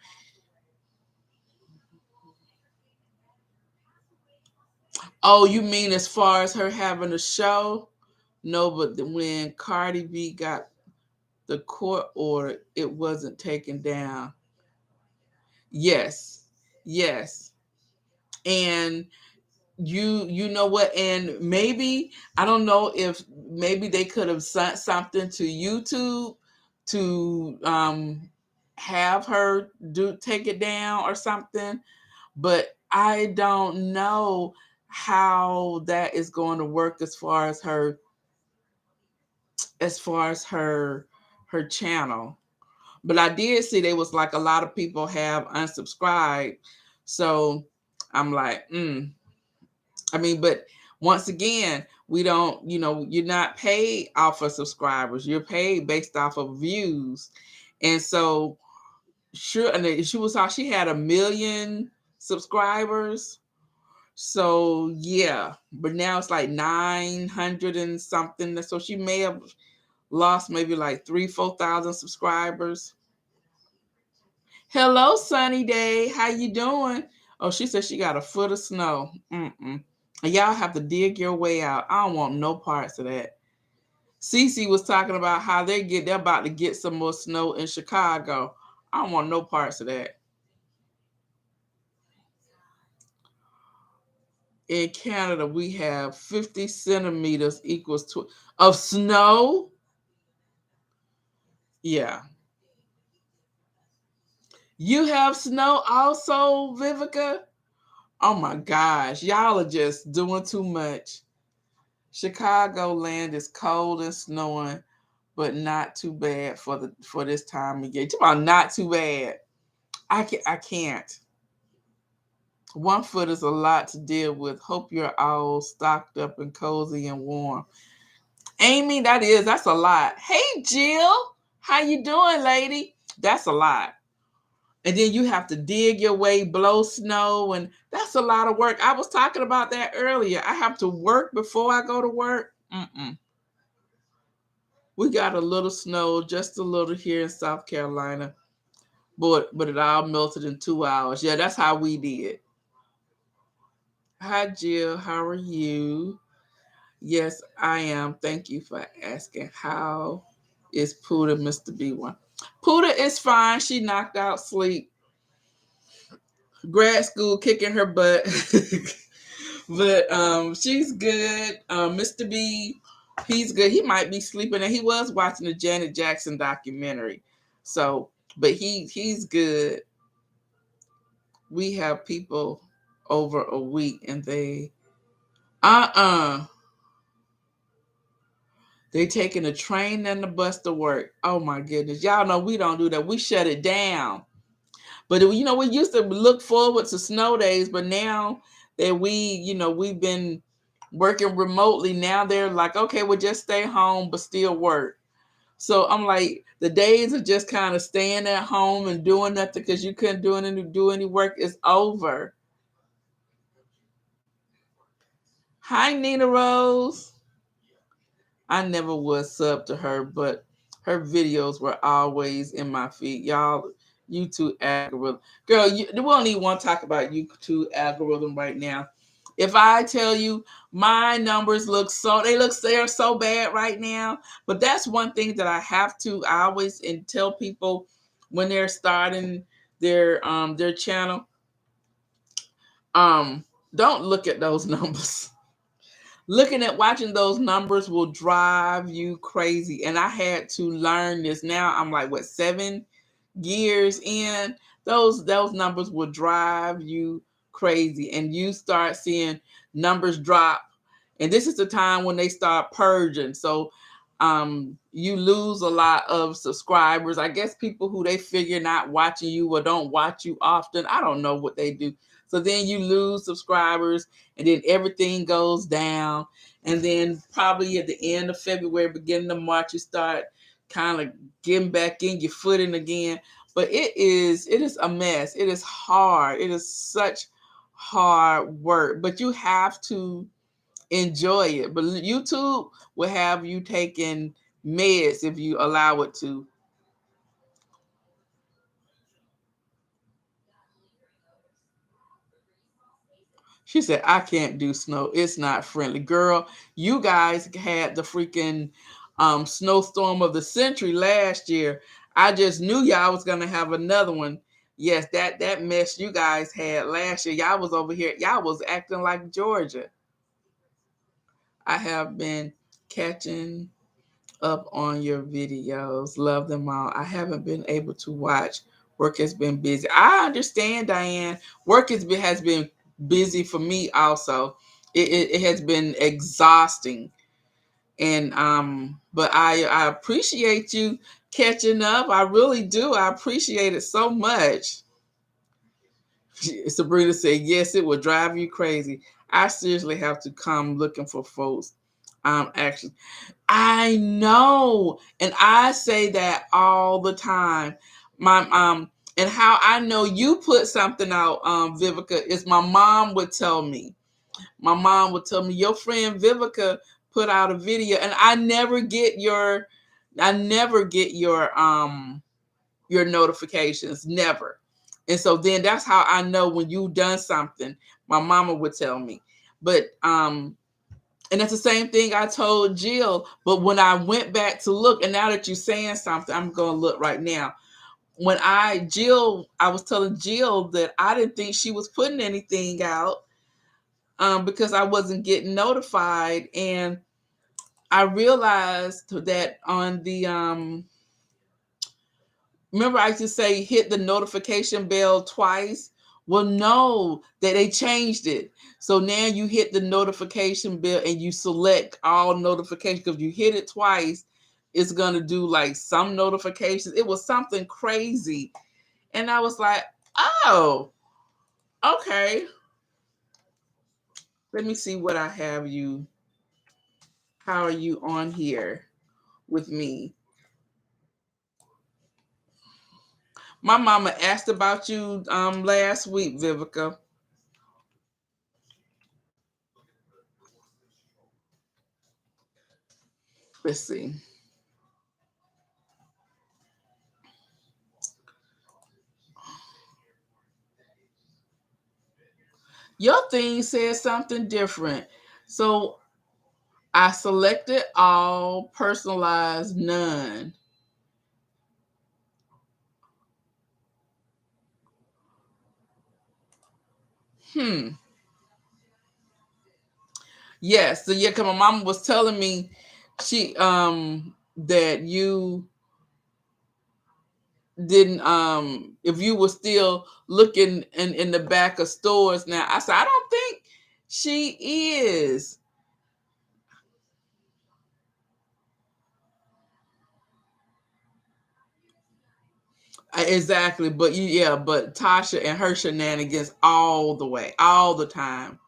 [SPEAKER 1] Oh, you mean as far as her having a show? No, but when Cardi B got the court order, it wasn't taken down. Yes, yes. And you know what? And maybe, I don't know, if maybe they could have sent something to YouTube to have her do take it down or something. But I don't know how that is going to work as far as her channel. But I did see there was like a lot of people have unsubscribed. So I'm like, I mean, but once again, we don't, you're not paid off of subscribers. You're paid based off of views. And so sure, and she was how she had 1 million subscribers. So yeah, but now it's like 900 and something. So she may have lost maybe like 3-4 thousand subscribers. Hello, Sunny Day. How you doing? Oh, she said she got a foot of snow. Mm-mm. And y'all have to dig your way out. I don't want no parts of that. Cece was talking about how they're about to get some more snow in Chicago. I don't want no parts of that. In Canada, we have 50 centimeters equals to of snow. Yeah. You have snow also, Vivica? Oh my gosh. Y'all are just doing too much. Chicagoland is cold and snowing, but not too bad for this time of year. Talk about not too bad. I can't. 1 foot is a lot to deal with. Hope you're all stocked up and cozy and warm. Amy, that's a lot. Hey Jill, how you doing, lady? That's a lot. And then you have to dig your way, blow snow, and that's a lot of work. I was talking about that earlier. I have to work before I go to work. Mm-mm. We got a little snow, just a little here in South Carolina, but it all melted in 2 hours. Yeah, that's how we did. Hi Jill, how are you? Yes, I am. Thank you for asking. How is Puda, Mr. B1? Puda is fine. She knocked out sleep. Grad school kicking her butt. But she's good. Mr. B, he's good. He might be sleeping, and he was watching the Janet Jackson documentary. So, but he's good. We have people over a week, and uh they taking the train and the bus to work. Oh my goodness, y'all know we don't do that. We shut it down. But we used to look forward to snow days, but now that we've been working remotely, now they're like, okay, we'll just stay home but still work. So I'm like, the days of just kind of staying at home and doing nothing because you couldn't do any work is over. Hi, Nina Rose. I never was sub to her, but her videos were always in my feed. Y'all, YouTube algorithm. Girl, we don't even want to talk about YouTube algorithm right now. If I tell you my numbers they're so bad right now. But that's one thing that I always and tell people when they're starting their channel. Um, don't look at those numbers. Watching those numbers will drive you crazy. And I had to learn this. Now I'm like, what, 7 years in? Those numbers will drive you crazy. And you start seeing numbers drop. And this is the time when they start purging. So you lose a lot of subscribers. I guess people who they figure not watching you or don't watch you often. I don't know what they do. So then you lose subscribers and then everything goes down. And then probably at the end of February, beginning of March, you start kind of getting back in your footing again. But it is a mess. It is hard. It is such hard work. But you have to enjoy it. But YouTube will have you taking meds if you allow it to. She said, I can't do snow. It's not friendly. Girl, you guys had the freaking snowstorm of the century last year. I just knew y'all was gonna have another one. Yes, that mess you guys had last year. Y'all was over here. Y'all was acting like Georgia. I have been catching up on your videos. Love them all. I haven't been able to watch. Work has been busy. I understand, Diane. Has been busy for me also. It has been exhausting. And but I appreciate you catching up. I really do. I appreciate it so much. Sabrina said, yes, it will drive you crazy. I seriously have to come looking for folks. Actually, I know. And I say that all the time. My and how I know you put something out, Vivica, is my mom would tell me. My mom would tell me your friend Vivica put out a video, and I never get your notifications. Never. And so then that's how I know when you've done something. My mama would tell me. But and that's the same thing I told Jill. But when I went back to look, and now that you're saying something, I'm going to look right now. I was telling Jill that I didn't think she was putting anything out because I wasn't getting notified. And I realized that on the, remember I used to say hit the notification bell twice? Well, no, that they changed it. So now you hit the notification bell and you select all notifications. Because you hit it twice, it's gonna do like some notifications. It was something crazy. And I was like, oh, okay. Let me see what I have you. How are you on here with me? My mama asked about you last week, Vivica. Let's see. Your thing says something different. So I selected all, personalized none. Hmm. Yes. So yeah, cause my mama was telling me she that you didn't if you were still looking in the back of stores now. I said, I don't think she is. Exactly. But yeah, but Tasha and her shenanigans all the way, all the time.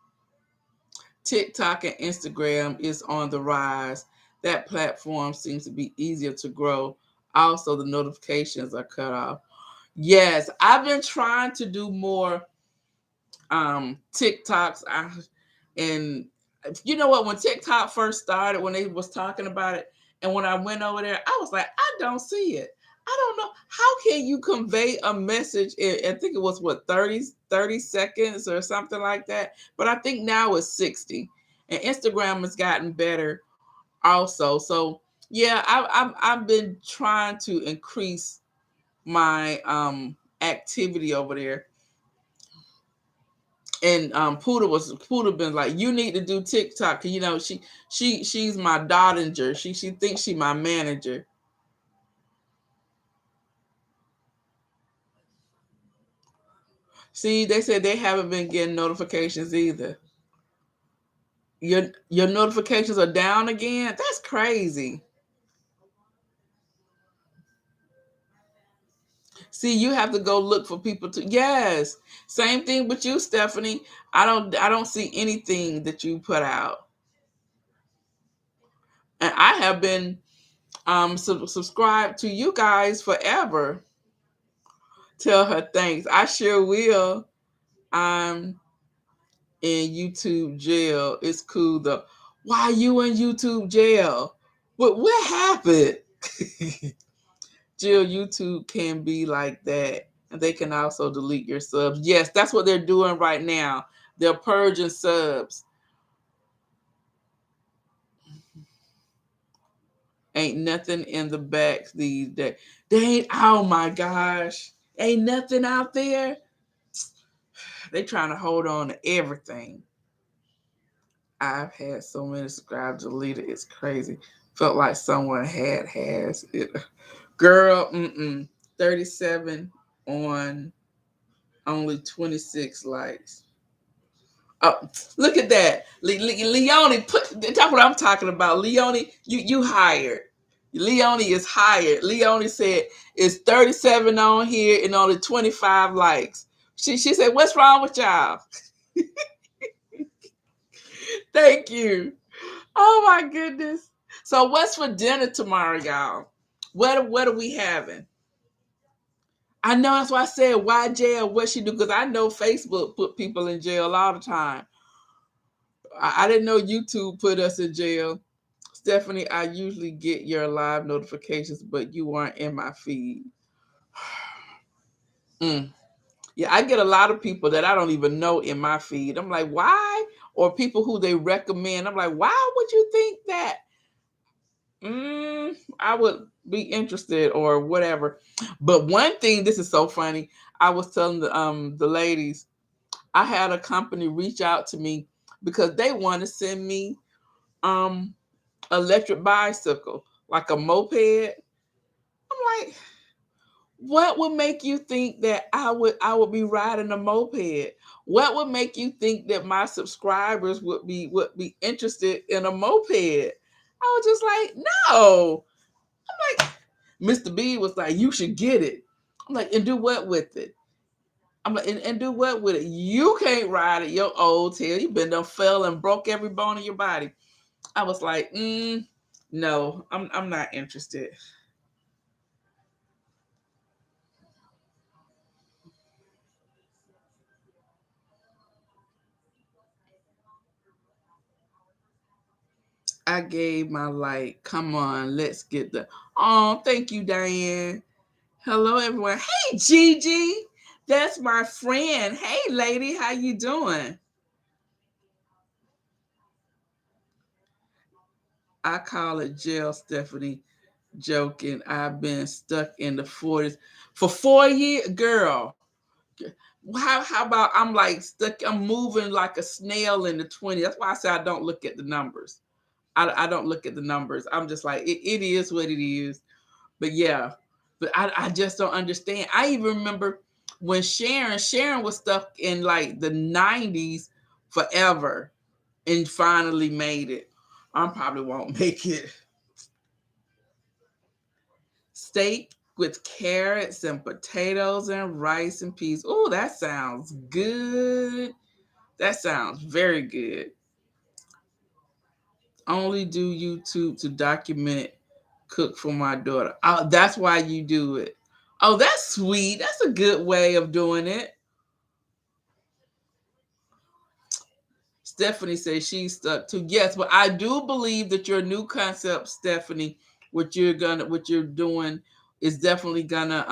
[SPEAKER 1] TikTok and Instagram is on the rise. That platform seems to be easier to grow. Also, the notifications are cut off. Yes, I've been trying to do more TikToks. And you know what? When TikTok first started, when they was talking about it, and when I went over there, I was like, I don't see it. I don't know. How can you convey a message in, I think it was what, 30 seconds or something like that. But I think now it's 60. And Instagram has gotten better also. So yeah, I've been trying to increase my activity over there. And Puda been like, you need to do TikTok. You know, she's my Dottinger. She thinks she my manager. See, they said they haven't been getting notifications either. Your notifications are down again. That's crazy. See, you have to go look for people to. Yes, same thing with you, Stephanie. I don't see anything that you put out, and I have been subscribed to you guys forever. Tell her thanks. I sure will. I'm in YouTube jail. It's cool though. Why you in YouTube jail? What happened? Jill, YouTube can be like that. And they can also delete your subs. Yes, that's what they're doing right now. They're purging subs. Ain't nothing in the back these days. They ain't, oh my gosh. Ain't nothing out there. They trying to hold on to everything. I've had so many subscribers deleted. It's crazy. Felt like someone has it. Girl, 37 on only 26 likes. Oh, look at that. Leonie, that's what I'm talking about. Leonie, you hired. Leonie is hired. Leonie said it's 37 on here and only 25 likes. She said, what's wrong with y'all? Thank you. Oh my goodness. So what's for dinner tomorrow, y'all? What are we having? I know that's why I said why jail, what she do, because I know Facebook put people in jail all the time. I didn't know YouTube put us in jail. Stephanie, I usually get your live notifications, but you weren't in my feed. Mm. Yeah, I get a lot of people that I don't even know in my feed. I'm like, why? Or people who they recommend. I'm like, why would you think that? I would be interested or whatever. But one thing, this is so funny. I was telling the ladies, I had a company reach out to me because they want to send me um electric bicycle, like a moped. I'm like, what would make you think that I would be riding a moped? What would make you think that my subscribers would be interested in a moped? I was just like, no. I'm like, Mr. B was like, you should get it. I'm like, and do what with it? I'm like, and do what with it? You can't ride it, your old tail. You been done fell and broke every bone in your body. I was like, no, I'm not interested. I gave my like, come on, let's get the. Oh, thank you, Diane. Hello, everyone. Hey, Gigi, that's my friend. Hey, lady, how you doing? I call it jail, Stephanie. Joking. I've been stuck in the 40s for 4 years, girl. How about I'm like stuck? I'm moving like a snail in the 20s. That's why I say I don't look at the numbers. I don't look at the numbers. I'm just like it is what it is. But yeah, but I just don't understand. I even remember when Sharon was stuck in like the 90s forever and finally made it. I probably won't make it. Steak with carrots and potatoes and rice and peas. Oh, that sounds good. That sounds very good. Only do YouTube to document cook for my daughter. Oh, that's why you do it. Oh, that's sweet. That's a good way of doing it. Stephanie says she's stuck too. Yes, but I do believe that your new concept, Stephanie, what you're doing is definitely gonna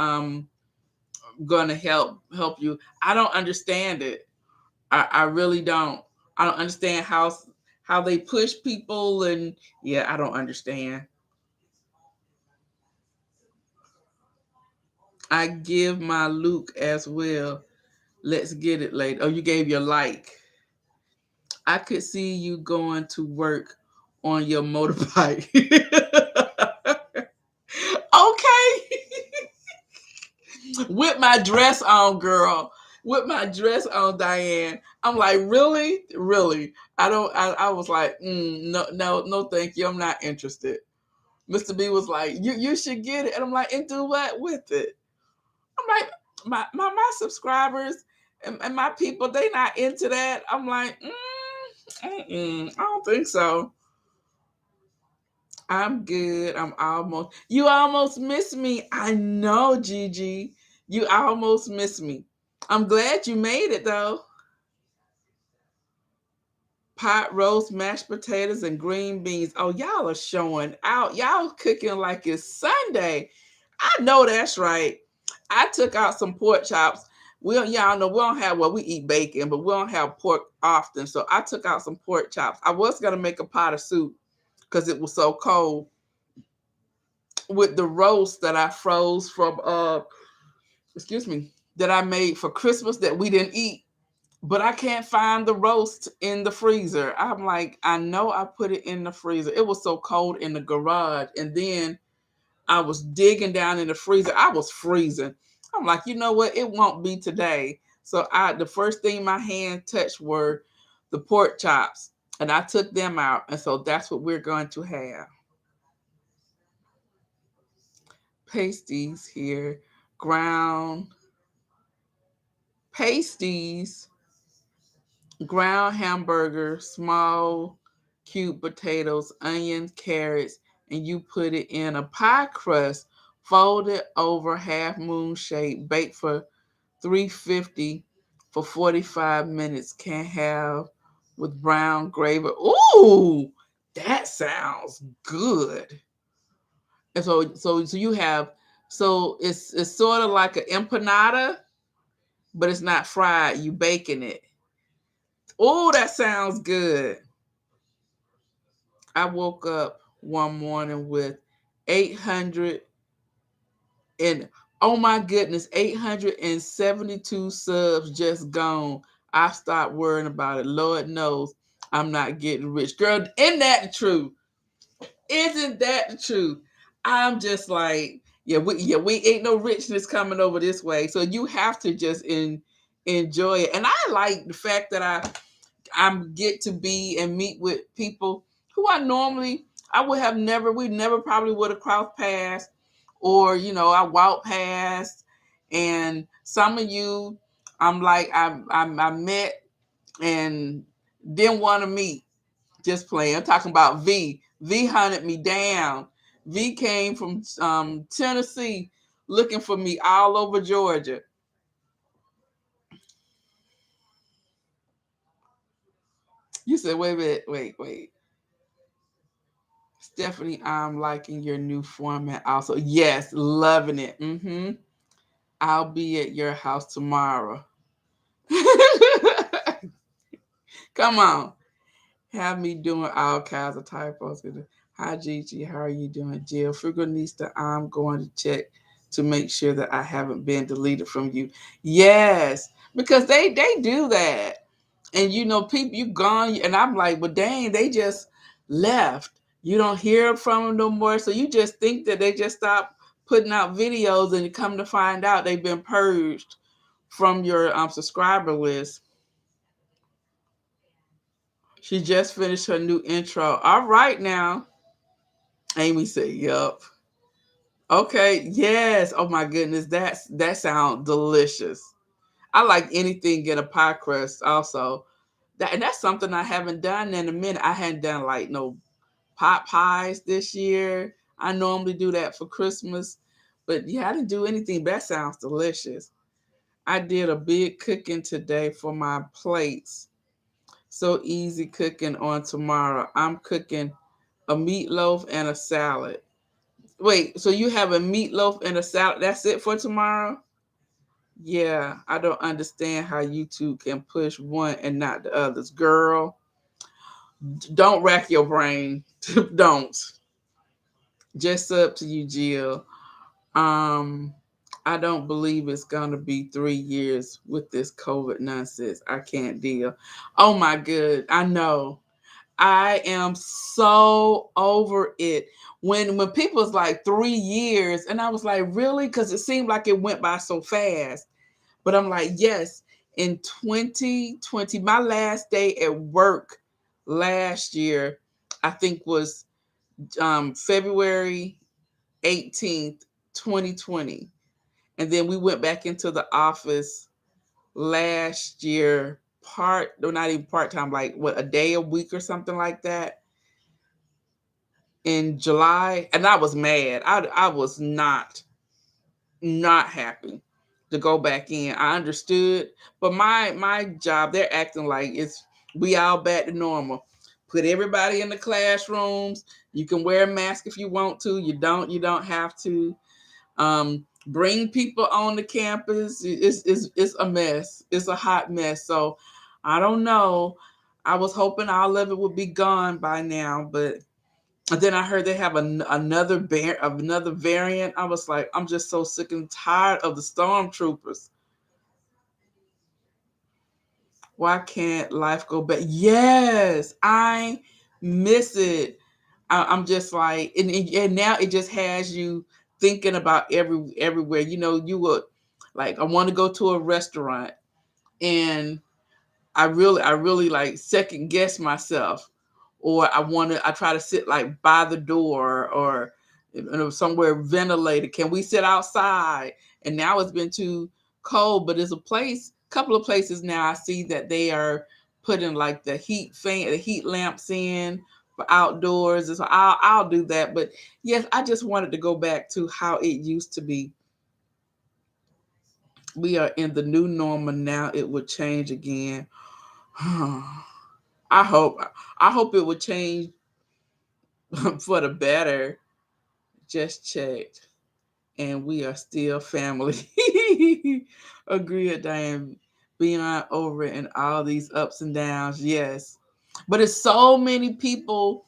[SPEAKER 1] help you. I don't understand it. I really don't. I don't understand how they push people and yeah, I don't understand. I give my Luke as well. Let's get it later. Oh, you gave your like. I could see you going to work on your motorbike. Okay. With my dress on, girl. With my dress on, Diane. I'm like, really? Really? I don't I was like, no, no, no, thank you. I'm not interested. Mr. B was like, you should get it. And I'm like, and do what with it? I'm like, my subscribers and my people, they not into that. I'm like, I don't think so. I'm good. You almost missed me. I know, Gigi. You almost missed me. I'm glad you made it though. Pot roast, mashed potatoes, and green beans. Oh, y'all are showing out. Y'all cooking like it's Sunday. I know that's right. I took out some pork chops. Y'all know we don't have we eat bacon, but we don't have pork often. So I took out some pork chops. I was gonna make a pot of soup because it was so cold with the roast that I froze from excuse me, that I made for Christmas that we didn't eat. But I can't find the roast in the freezer. I'm like, I know I put it in the freezer. It was so cold in the garage. And then I was digging down in the freezer. I was freezing. I'm like, you know what? It won't be today. So the first thing my hand touched were the pork chops. And I took them out. And so that's what we're going to have. Pasties here. Ground pasties, ground hamburger, small cube potatoes, onions, carrots, and you put it in a pie crust, fold it over half moon shape, bake for 350 for 45 minutes. Can have with brown gravy. Ooh, that sounds good. And so you have it's sort of like an empanada, but it's not fried. You baking it. Oh, that sounds good. I woke up one morning with 800 and oh my goodness, 872 subs just gone. I stopped worrying about it. Lord knows I'm not getting rich. Girl, isn't that the truth? Isn't that the truth? I'm just like, we ain't no richness coming over this way. So you have to just enjoy it. And I like the fact that I get to be and meet with people who I would have never, we never probably would have crossed paths or, I walked past. And some of you, I met and didn't want to meet Just playing. I'm talking about V. V hunted me down. V came from Tennessee looking for me all over Georgia. You said, wait a minute, wait. Stephanie, I'm liking your new format also. Yes, loving it. I'll be at your house tomorrow. Come on. Have me doing all kinds of typos. Hi, Gigi. How are you doing? Jill, Frigonista, I'm going to check to make sure that I haven't been deleted from you. Yes, because they do that. And people, you gone, and I'm like, well, dang, they just left. You don't hear from them no more. So you just think that they just stopped putting out videos, and you come to find out they've been purged from your subscriber list. She just finished her new intro. All right now. Amy said, yup. Okay, yes. Oh my goodness. That sounds delicious. I like anything in a pie crust also. And that's something I haven't done in a minute. I hadn't done like no pot pies this year. I normally do that for Christmas. But yeah, I didn't do anything. That sounds delicious. I did a big cooking today for my plates. So easy cooking on tomorrow. I'm cooking a meatloaf and a salad. Wait, so you have a meatloaf and a salad? That's it for tomorrow? Yeah, I don't understand how you two can push one and not the others. Girl, don't rack your brain. Don't. Just up to you, Jill. Um, I don't believe it's gonna be 3 years with this COVID nonsense. I can't deal. Oh my good. I know. I am so over it. When people was like 3 years, and I was like, really? Because it seemed like it went by so fast. But I'm like, yes, in 2020, my last day at work last year, I think was February 18th, 2020. And then we went back into the office last year, not even part time, like what, a day a week or something like that in July. And I was mad. I was not happy to go back in. I understood, but my job, they're acting like we all back to normal. Put everybody in the classrooms. You can wear a mask if you want to. You don't have to. Bring people on the campus. It's a mess. It's a hot mess. So I don't know. I was hoping all of it would be gone by now, but then I heard they have another variant. I was like, I'm just so sick and tired of the stormtroopers. Why can't life go back? Yes, I miss it. I'm just like, and now it just has you thinking about everywhere. You would like, I want to go to a restaurant, and I really like second guess myself, or I try to sit like by the door, or somewhere ventilated. Can we sit outside? And now it's been too cold, but there's couple of places now I see that they are putting like the heat lamps in for outdoors. And so I'll do that. But yes, I just wanted to go back to how it used to be. We are in the new normal now. It will change again. I hope I hope it would change for the better. Just checked, and we are still family. Agreed, Diane. Beyond over and all these ups and downs, yes. But it's so many people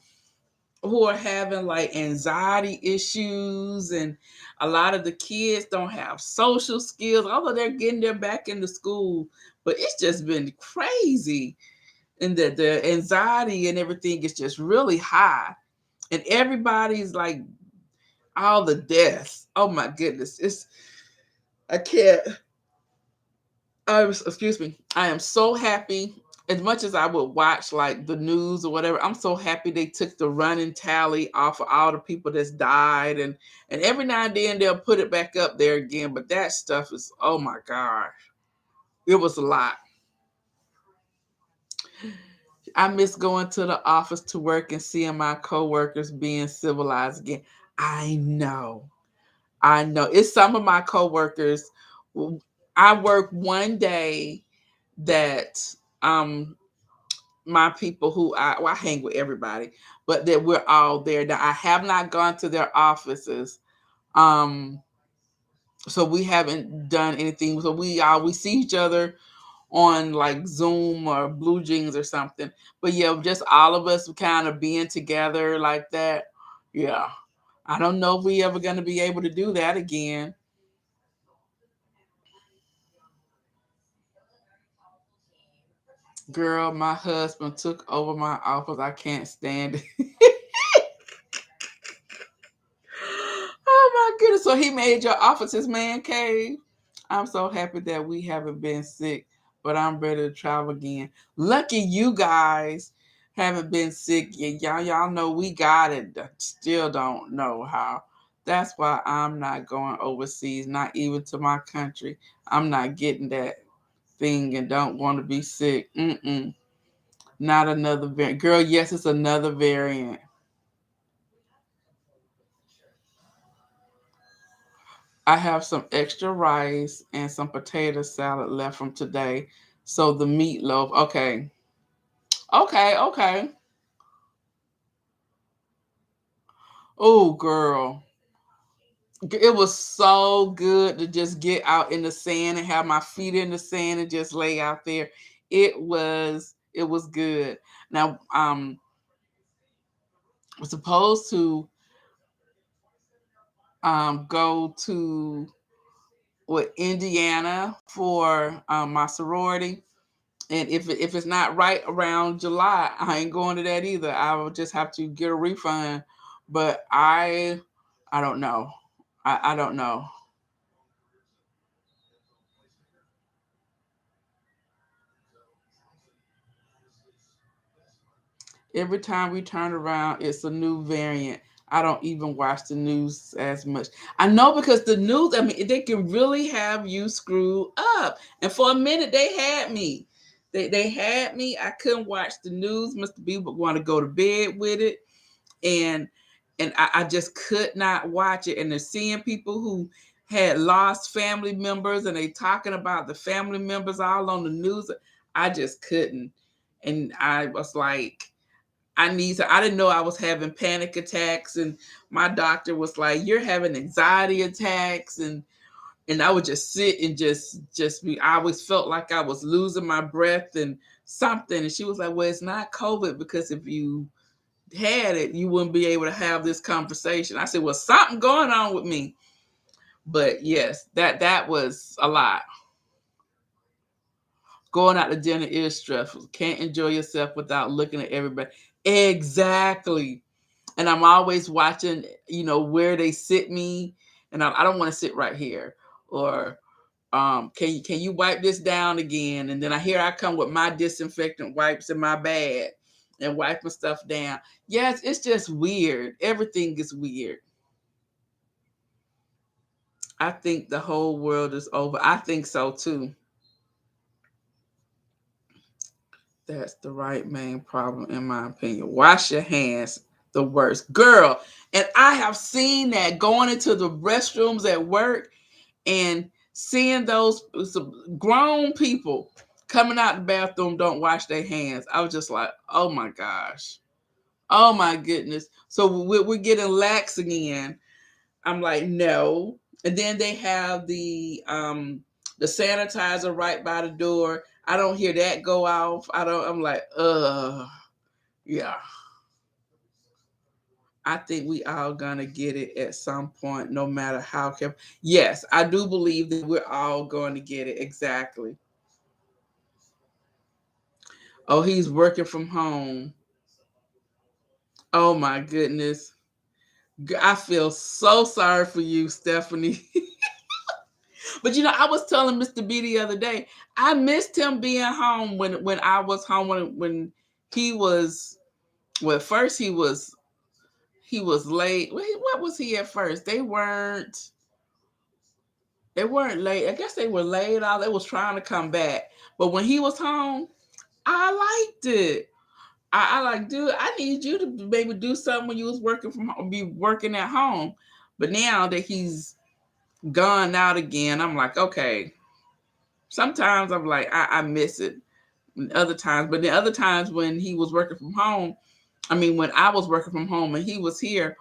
[SPEAKER 1] who are having like anxiety issues, and a lot of the kids don't have social skills, although they're getting their back into school. But it's just been crazy, and the anxiety and everything is just really high, and everybody's like, all the deaths. Oh my goodness, I can't. Excuse me. I am so happy. As much as I would watch like the news or whatever, I'm so happy they took the running tally off of all the people that's died, and every now and then they'll put it back up there again. But that stuff is, oh my god, it was a lot. I miss going to the office to work and seeing my coworkers being civilized again. I know. I know. It's some of my coworkers. I work one day that my people who I hang with everybody, but that we're all there. Now I have not gone to their offices. Um so we haven't done anything. So we see each other on like Zoom or Blue Jeans or something. But yeah, just all of us kind of being together like that. Yeah. I don't know if we ever gonna be able to do that again. Girl, my husband took over my office. I can't stand it. Oh my goodness. So he made your office his man cave. I'm so happy that we haven't been sick, but I'm ready to travel again. Lucky you guys haven't been sick yet. Y'all know we got it. Still don't know how. That's why I'm not going overseas, not even to my country. I'm not getting that thing and don't want to be sick. Mm-mm. Not another variant. Girl, yes, it's another variant. I have some extra rice and some potato salad left from today. So the meatloaf. Okay. Okay. Okay. Oh, girl. It was so good to just get out in the sand and have my feet in the sand and just lay out there. It was good. Now, I was supposed to go to Indiana for my sorority. And if it's not right around July, I ain't going to that either. I will just have to get a refund. But I don't know. I don't know. Every time we turn around, it's a new variant. I don't even watch the news as much. I know because the news, I mean, they can really have you screwed up. And for a minute, they had me. They had me. I couldn't watch the news. Mr. B would want to go to bed with it. And I just could not watch it. And they're seeing people who had lost family members and they talking about the family members all on the news. I just couldn't. And I was like, I didn't know I was having panic attacks. And my doctor was like, you're having anxiety attacks. And I would just sit and just be, I always felt like I was losing my breath and something. And she was like, well, it's not COVID, because if you had it, you wouldn't be able to have this conversation. I said, well, something going on with me. But yes, that was a lot. Going out to dinner is stressful. Can't enjoy yourself without looking at everybody. Exactly. And I'm always watching, where they sit me. And I don't want to sit right here. Or can you wipe this down again? And then I come with my disinfectant wipes in my bag and wiping stuff down. Yes, it's just weird. Everything is weird. I think the whole world is over. I think so too. That's the right main problem, in my opinion. Wash your hands, the worst. Girl, and I have seen that going into the restrooms at work and seeing those some grown people coming out the bathroom don't wash their hands. I was just like, oh my gosh. Oh my goodness. So we're getting lax again. I'm like, no. And then they have the sanitizer right by the door. I don't hear that go off. I'm like, yeah. I think we all gonna get it at some point, no matter how careful. Yes, I do believe that we're all going to get it. Exactly. Oh, he's working from home. Oh my goodness. I feel so sorry for you, Stephanie. But I was telling Mr. B the other day, I missed him being home when I was home when he was, well, first he was late. What was he at first? They weren't late. I guess they were late. All they was trying to come back. But when he was home, I liked it. I like, dude, I need you to maybe do something when you was working from home, be working at home. But now that he's gone out again, I'm like, okay. Sometimes I'm like, I miss it. And other times, but the other times when he was working from home, I mean, when I was working from home and he was here,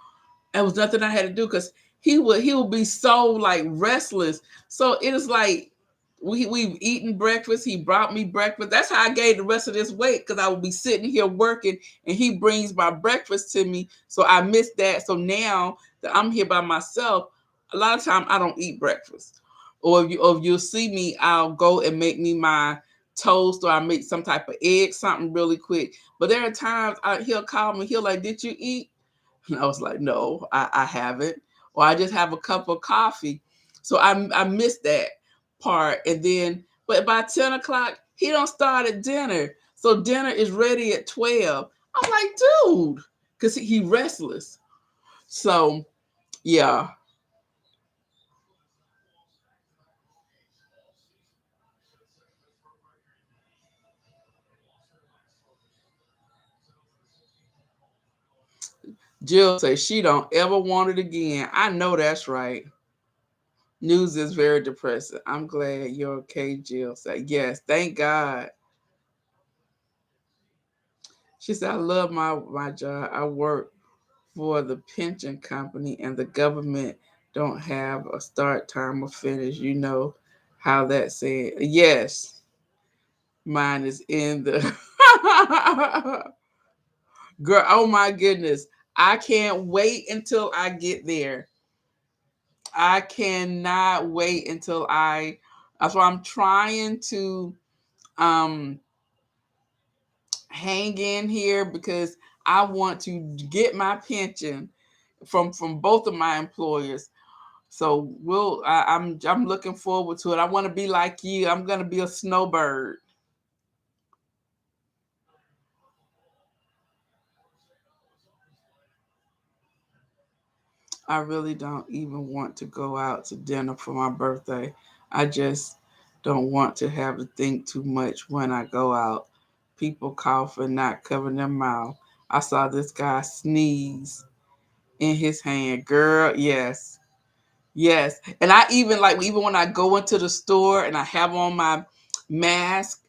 [SPEAKER 1] there was nothing I had to do because he would be so like restless. So it is like we've eaten breakfast. He brought me breakfast. That's how I gained the rest of this weight because I would be sitting here working and he brings my breakfast to me. So I missed that. So now that I'm here by myself, a lot of time I don't eat breakfast. Or if you'll see me, I'll go and make me my toast or I make some type of egg, something really quick. But there are times he'll call me. He'll like, "Did you eat?" And I was like, no, I haven't. Or I just have a cup of coffee. So I missed that part. And then, but by 10 o'clock, he don't start at dinner. So dinner is ready at 12. I'm like, dude, because he restless. So yeah, Jill says she don't ever want it again. I know that's right. News is very depressing. I'm glad you're okay, Jill said. Yes, thank God. She said, I love my job. I work for the pension company and the government don't have a start time or finish. You know how that said. Yes, mine is in the girl. Oh my goodness. I can't wait until I get there. I cannot wait until that's why I'm trying to um hang in here because I want to get my pension from both of my employers. So I'm looking forward to it. I want to be like you. I'm gonna be a snowbird. I really don't even want to go out to dinner for my birthday. I just don't want to have to think too much when I go out. People cough and not covering their mouth. I saw this guy sneeze in his hand. Girl, yes. Yes. And I even like even when I go into the store and I have on my mask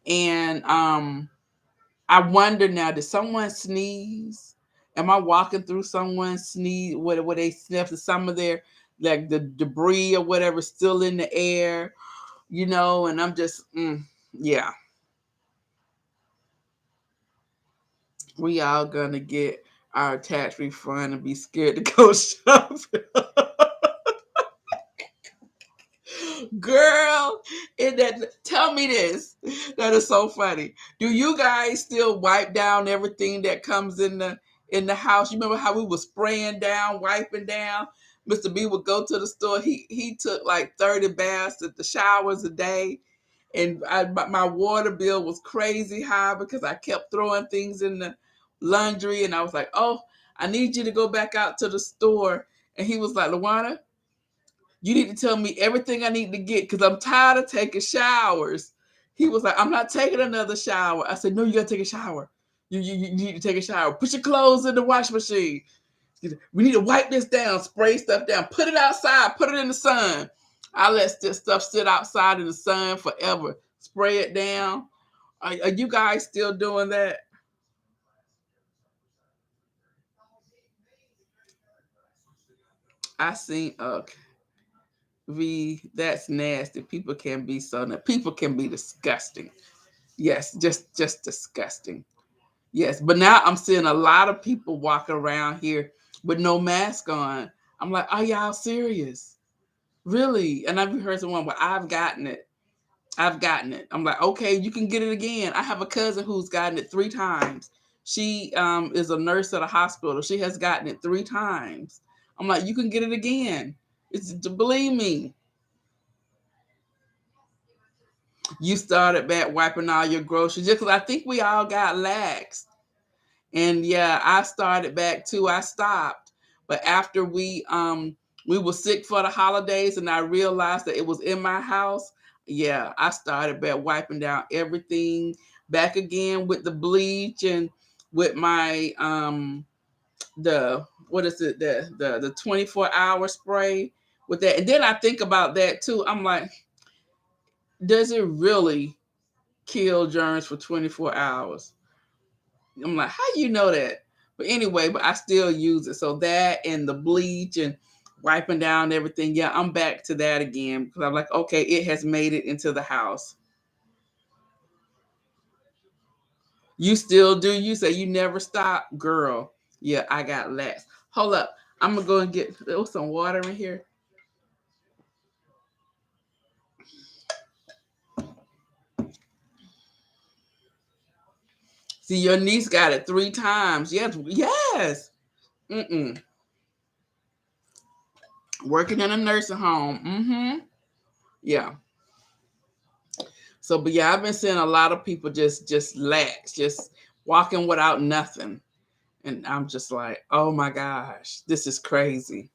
[SPEAKER 1] and I wonder now, did someone sneeze? Am I walking through someone's sneeze where they sniff some of their like the debris or whatever still in the air, and I'm just yeah, we all gonna get our tax refund and be scared to go shopping. Girl, tell me this. That is so funny. Do you guys still wipe down everything that comes in the house? You remember how we were spraying down, wiping down? Mr. B would go to the store. He took like 30 baths at the showers a day. And my water bill was crazy high because I kept throwing things in the laundry. And I was like, oh, I need you to go back out to the store. And he was like, Luana, you need to tell me everything I need to get because I'm tired of taking showers. He was like, I'm not taking another shower. I said, no, you got to take a shower. You need to take a shower. Put your clothes in the wash machine. We need to wipe this down, spray stuff down, put it outside, put it in the sun. I let this stuff sit outside in the sun forever. Spray it down. Are you guys still doing that? I seen that's nasty. People can be people can be disgusting. Yes, just disgusting. Yes, but now I'm seeing a lot of people walking around here with no mask on. I'm like, are y'all serious? Really? And I've heard someone, well, I've gotten it. I've gotten it. I'm like, okay, you can get it again. I have a cousin who's gotten it 3 times. She is a nurse at a hospital. She has gotten it 3 times. I'm like, you can get it again. It's believe me. You started back wiping all your groceries just because I think we all got lax. And yeah, I started back too. I stopped. But after we were sick for the holidays and I realized that it was in my house, yeah, I started back wiping down everything back again with the bleach and with my the what is it, the 24-hour spray with that. And then I think about that too. I'm like, does it really kill germs for 24 hours? I'm like, how you know that? But anyway, but I still use it. So that and the bleach and wiping down everything. Yeah, I'm back to that again because I'm like, okay, it has made it into the house. You still do? You say you never stop? Girl, yeah, I got lax. Hold up. I'm gonna go and get some water in here. See, your niece got it 3 times. Yes, yes. Mm-mm. Working in a nursing home. Mm-hmm. Yeah. So, but yeah, I've been seeing a lot of people just lax, just walking without nothing. And I'm just like, oh my gosh, this is crazy.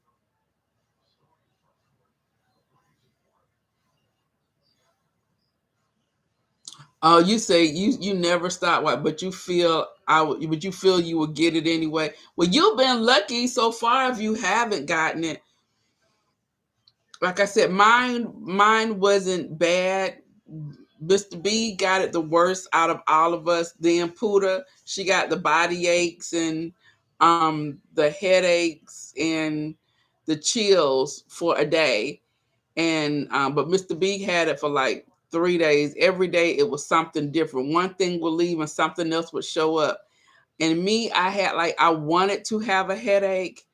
[SPEAKER 1] Oh, you say you never stop, what? But you feel but you feel you will get it anyway. Well, you've been lucky so far if you haven't gotten it. Like I said, mine wasn't bad. Mr. B got it the worst out of all of us. Then Puda, she got the body aches and the headaches and the chills for a day. And but Mr. B had it for like 3 days. Every day it was something different. One thing would leave and something else would show up. And me, I had like I wanted to have a headache,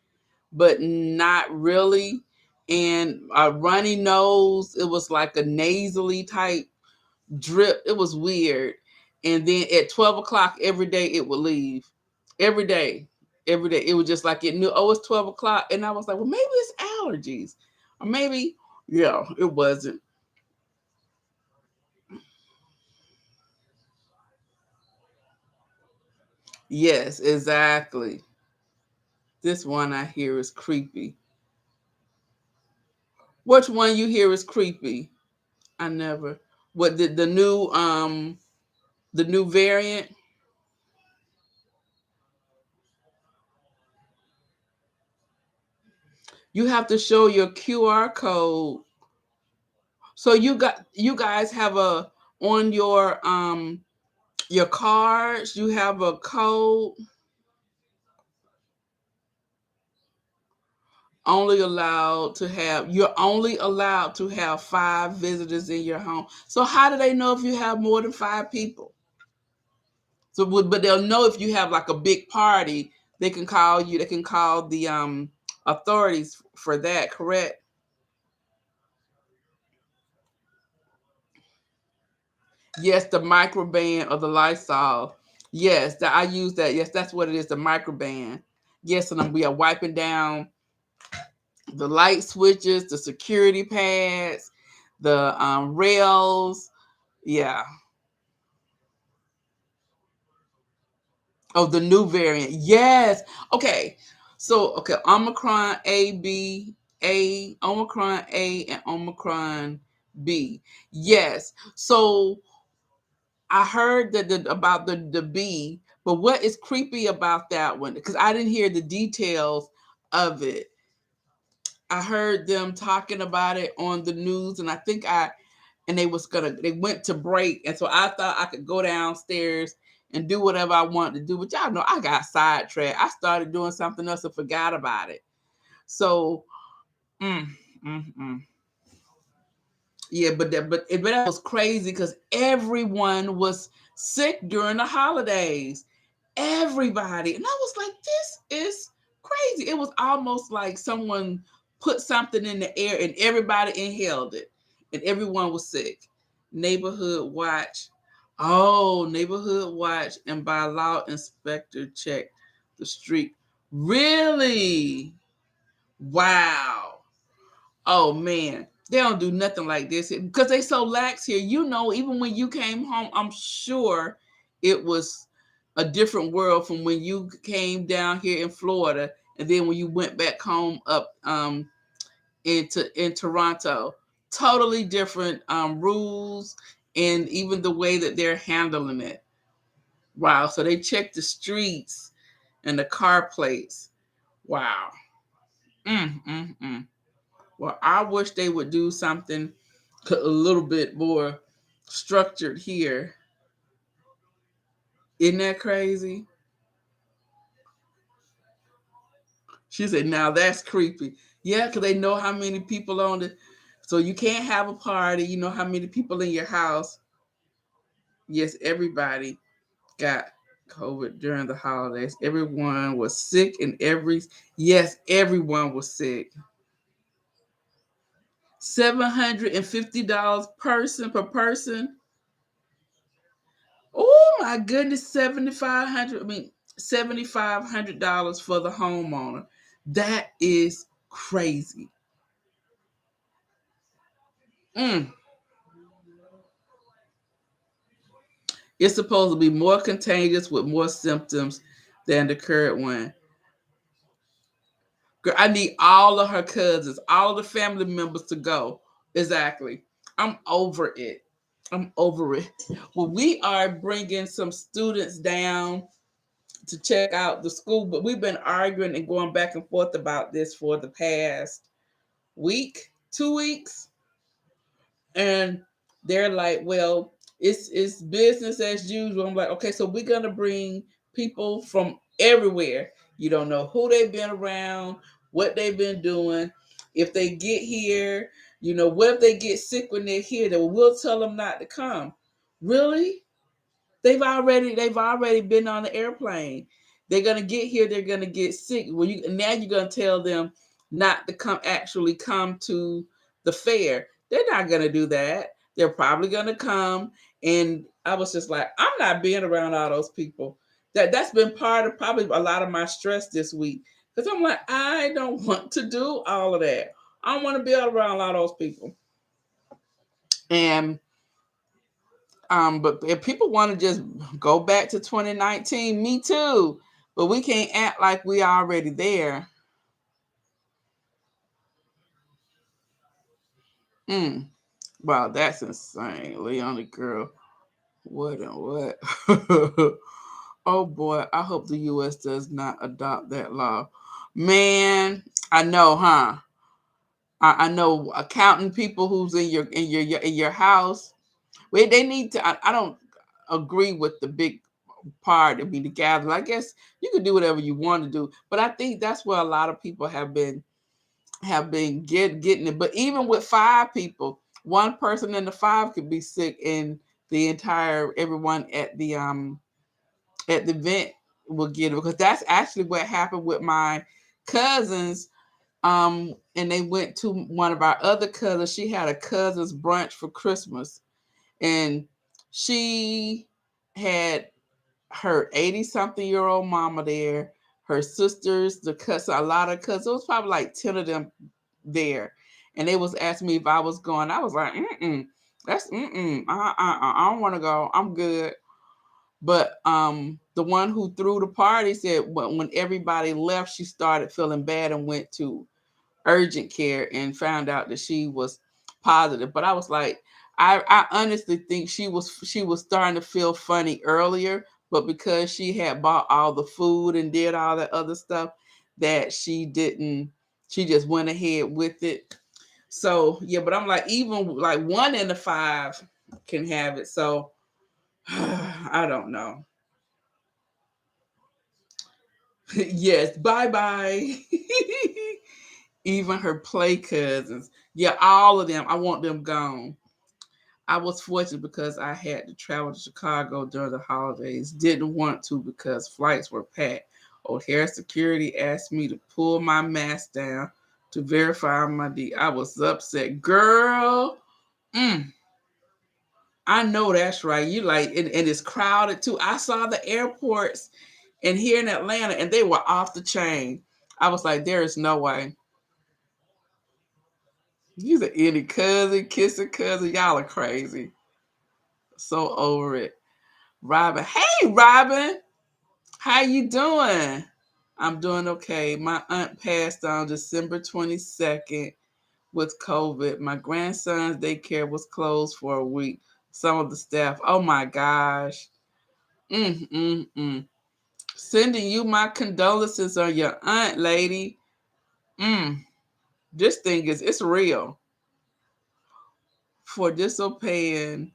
[SPEAKER 1] but not really. And a runny nose, it was like a nasally type drip. It was weird. And then at 12 o'clock every day it would leave. Every day. Every day. It was just like it knew, oh, it's 12 o'clock. And I was like, well, maybe it's allergies. Or maybe, yeah, it wasn't. Yes, exactly. This one I hear is creepy. Which one you hear is creepy? I never. What the new variant? You have to show your QR code. So you guys have a on your cards, you have a code. You're only allowed to have 5 visitors in your home. So how do they know if you have more than 5 people? So but they'll know if you have like a big party, they can call you, they can call the authorities for that, correct? Yes, the microban or the Lysol. Yes, that I use that. Yes, that's what it is, the microban. Yes, and we are wiping down the light switches, the security pads, the rails. Yeah. Oh, the new variant. Yes. Okay. So, okay, Omicron A, B, Omicron A, and Omicron B. Yes. So I heard about the B, but what is creepy about that one? Because I didn't hear the details of it. I heard them talking about it on the news, and I think and they went to break, and so I thought I could go downstairs and do whatever I wanted to do. But y'all know I got sidetracked. I started doing something else and forgot about it. So, mm, mm, mm. Yeah, but that was crazy because everyone was sick during the holidays. Everybody, and I was like, this is crazy. It was almost like someone put something in the air and everybody inhaled it, and everyone was sick. Neighborhood watch. Oh, neighborhood watch and by law inspector check the street. Really? Wow. Oh man, they don't do nothing like this because they so lax here. You know, even when you came home, I'm sure it was a different world from when you came down here in Florida, and then when you went back home up in Toronto. Totally different rules and even the way that they're handling it. Wow. So they checked the streets and the car plates. Wow. Mm. Well, I wish they would do something a little bit more structured here. Isn't that crazy? She said, now that's creepy. Yeah, because they know how many people on the. So you can't have a party. You know how many people in your house. Yes, everybody got COVID during the holidays. Everyone was sick, and yes, everyone was sick. $750 person per person. Oh my goodness, 7,500. I mean, $7,500 for the homeowner. That is crazy. Mm. It's supposed to be more contagious with more symptoms than the current one. Girl, I need all of her cousins, all of the family members to go. Exactly. I'm over it. I'm over it. Well, we are bringing some students down to check out the school, but we've been arguing and going back and forth about this for the past week, 2 weeks, and they're like, well, it's business as usual. I'm like, okay, so we're gonna bring people from everywhere. You don't know who they've been around, what they've been doing. If they get here, what if they get sick when they're here? Then we'll tell them not to come. Really? They've already been on the airplane. They're gonna get here. They're gonna get sick. Well, now you're gonna tell them not to come to the fair. They're not gonna do that. They're probably gonna come. And I was just like, I'm not being around all those people. That's been part of probably a lot of my stress this week because I'm like, I don't want to do all of that. I don't want to be around all those people. And but if people want to just go back to 2019, me too. But we can't act like we already there. Mm. Wow, that's insane. Leona girl. What and what? Oh boy, I hope the US does not adopt that law. Man, I know, huh? I know accounting people who's in your house. Well, they need to. I don't agree with the big part. I mean, the gathering. I guess you can do whatever you want to do, but I think that's where a lot of people have been getting it. But even with five people, one person in the five could be sick, and the entire everyone at the event will get it, because that's actually what happened with my cousins. And they went to one of our other cousins. She had a cousin's brunch for Christmas, and she had her 80 something year old mama there, her sisters, the cousin, a lot of cousins. It was probably like 10 of them there. And they was asking me if I was going. I was like, that's I don't want to go. I'm good. But the one who threw the party said when everybody left, she started feeling bad and went to urgent care and found out that she was positive. But I was like, I honestly think she was starting to feel funny earlier, but because she had bought all the food and did all that other stuff, that she just went ahead with it. So yeah, but I'm like, even like one in the five can have it. So I don't know. Yes, bye bye. Even her play cousins. Yeah, all of them. I want them gone. I was fortunate because I had to travel to Chicago during the holidays. Didn't want to because flights were packed. O'Hare security asked me to pull my mask down to verify my D. I was upset. Girl, mm, I know that's right. You like, and it's crowded too. I saw the airports and here in Atlanta, and they were off the chain. I was like, there is no way. You said any cousin, kissing cousin, y'all are crazy. So over it. Robin, hey Robin, how you doing? I'm doing okay. My aunt passed on December 22nd with COVID. My grandson's daycare was closed for a week. Some of the staff, oh my gosh. Mm, mm, mm. Sending you my condolences on your aunt, lady. Mm. This thing is it's real. For disobeying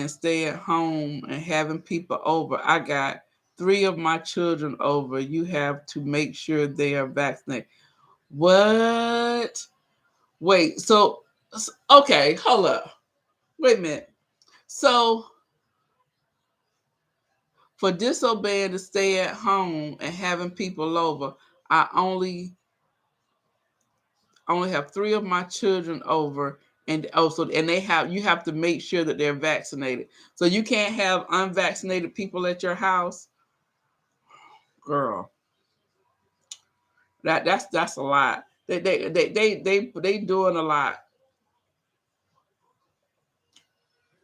[SPEAKER 1] stay at home and having people over. I got 3 of my children over. You have to make sure they are vaccinated. What? Wait, okay, hold up. Wait a minute. So for disobeying to stay at home and having people over, I only have 3 of my children over, and also and they have you have to make sure that they're vaccinated. So you can't have unvaccinated people at your house, girl. That's a lot. They doing a lot,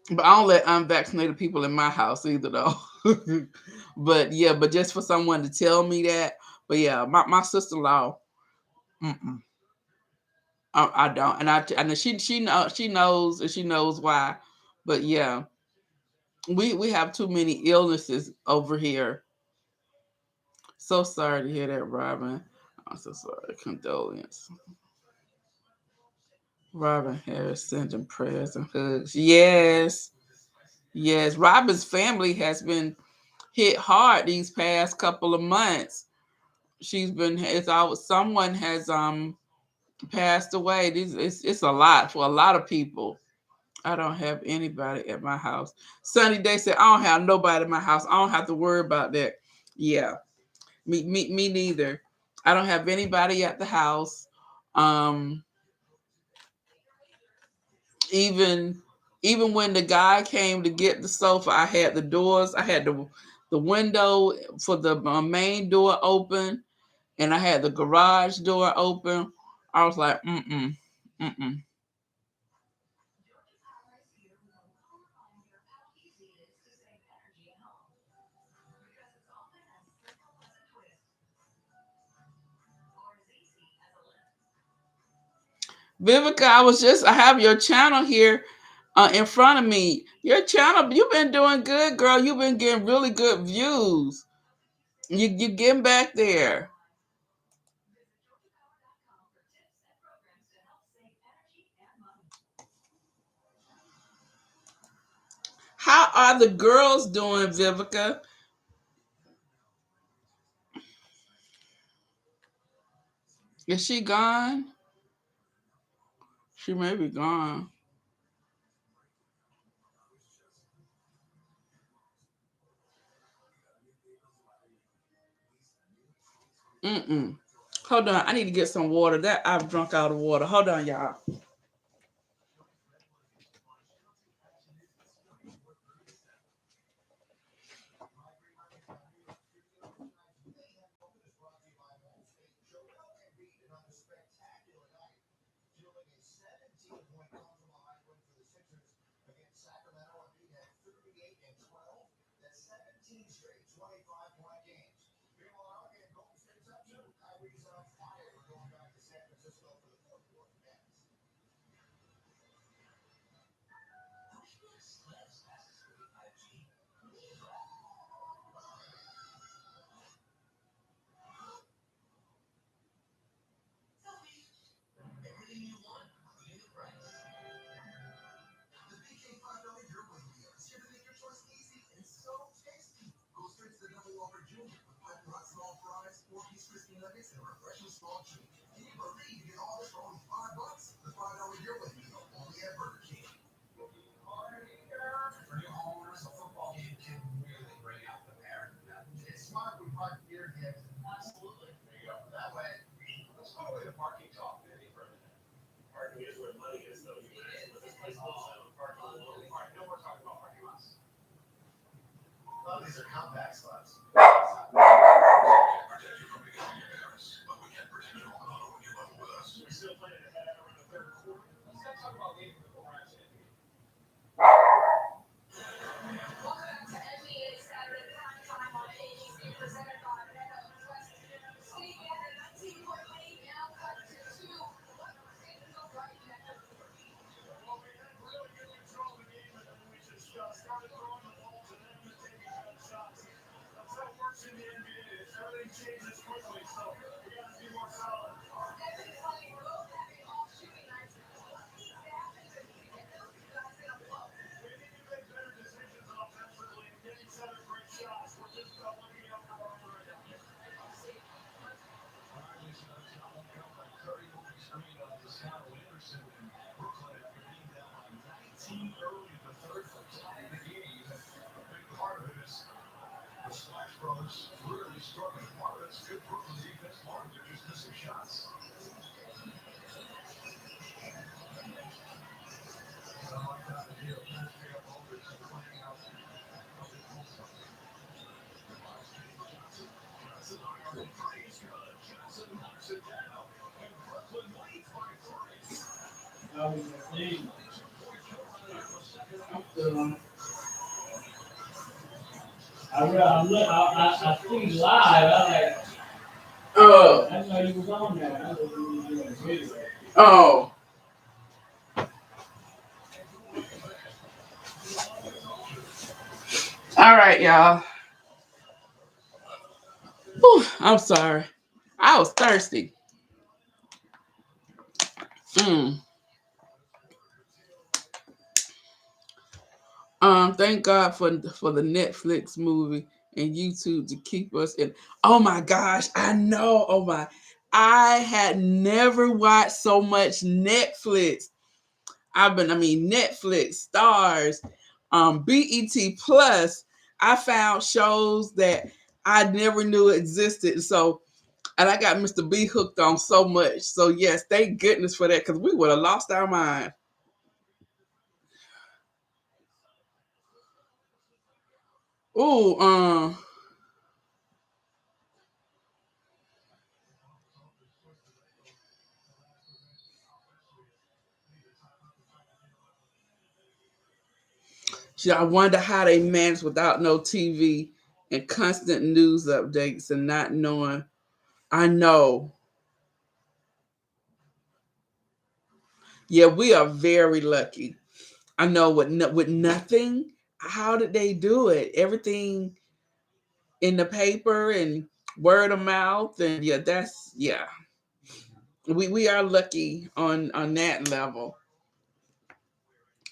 [SPEAKER 1] but I don't let unvaccinated people in my house either though. But yeah, but just for someone to tell me that, but yeah, my sister in law, I don't, and she knows and she knows why, but yeah, we have too many illnesses over here. So sorry to hear that, Robin. I'm so sorry. Condolence. Robin Harris sending prayers and hugs. Yes. Yes. Robin's family has been hit hard these past couple of months. It's always someone has passed away. It's a lot for a lot of people. I don't have anybody at my house. Sunny Day said, I don't have nobody at my house. I don't have to worry about that. Yeah. Me neither. I don't have anybody at the house. Um, even even when the guy came to get the sofa, I had the window for the main door open, and I had the garage door open. I was like, mm. Vivica, I have your channel here in front of me. Your channel, you've been doing good, girl. You've been getting really good views. You getting back there. How are the girls doing, Vivica? Is she gone? She may be gone. Mm-mm. Hold on. I need to get some water. That I've drunk all the water. Hold on, y'all. I see live. I like. Oh. I know you was on there. I was doing a video. Oh. All right, y'all. Whew, I'm sorry. I was thirsty. Mm. Thank God for the Netflix movie and YouTube to keep us in. Oh my gosh, I know. Oh my, I had never watched so much Netflix. I mean, Netflix, Stars, BET Plus. I found shows that I never knew existed. So, and I got Mr. B hooked on so much. So yes, thank goodness for that because we would have lost our mind. Oh, I wonder how they manage without no TV and constant news updates and not knowing. I know. Yeah, we are very lucky. I know with nothing. How did they do it? Everything in the paper and word of mouth, and yeah, that's yeah. We are lucky on that level.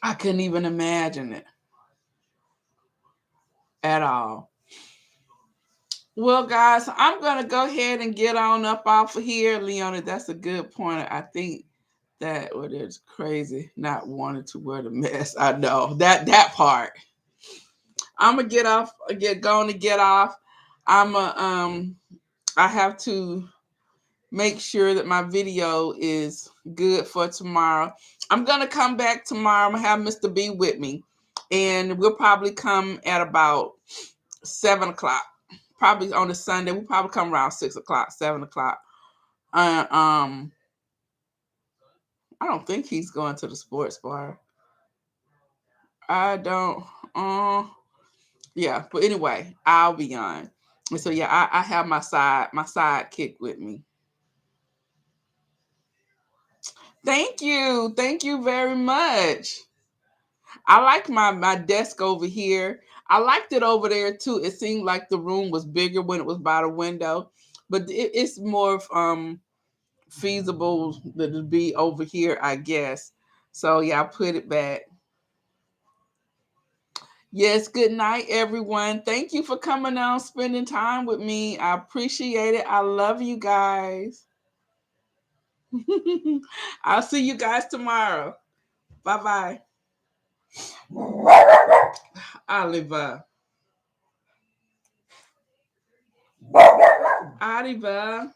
[SPEAKER 1] I couldn't even imagine it at all. Well, guys, I'm gonna go ahead and get on up off of here, Leona. That's a good point. I think that what is crazy not wanting to wear the mask. I know that part. I'm gonna get off. Get going to get off. I'm a I have to make sure that my video is good for tomorrow. I'm gonna come back tomorrow. I'm gonna have Mr. B with me, and we'll probably come at about 7 o'clock. Probably on a Sunday. We'll probably come around 6 o'clock, 7 o'clock. Uh, um, I don't think he's going to the sports bar. I don't. Yeah, but anyway, I'll be on. And so yeah, I have my sidekick with me. Thank you very much. I like my desk over here. I liked it over there too. It seemed like the room was bigger when it was by the window, but it's more feasible to be over here, I guess. So yeah, I put it back. Yes, good night, everyone. Thank you for coming on, spending time with me. I appreciate it. I love you guys. I'll see you guys tomorrow. Bye bye. Oliver. Oliver.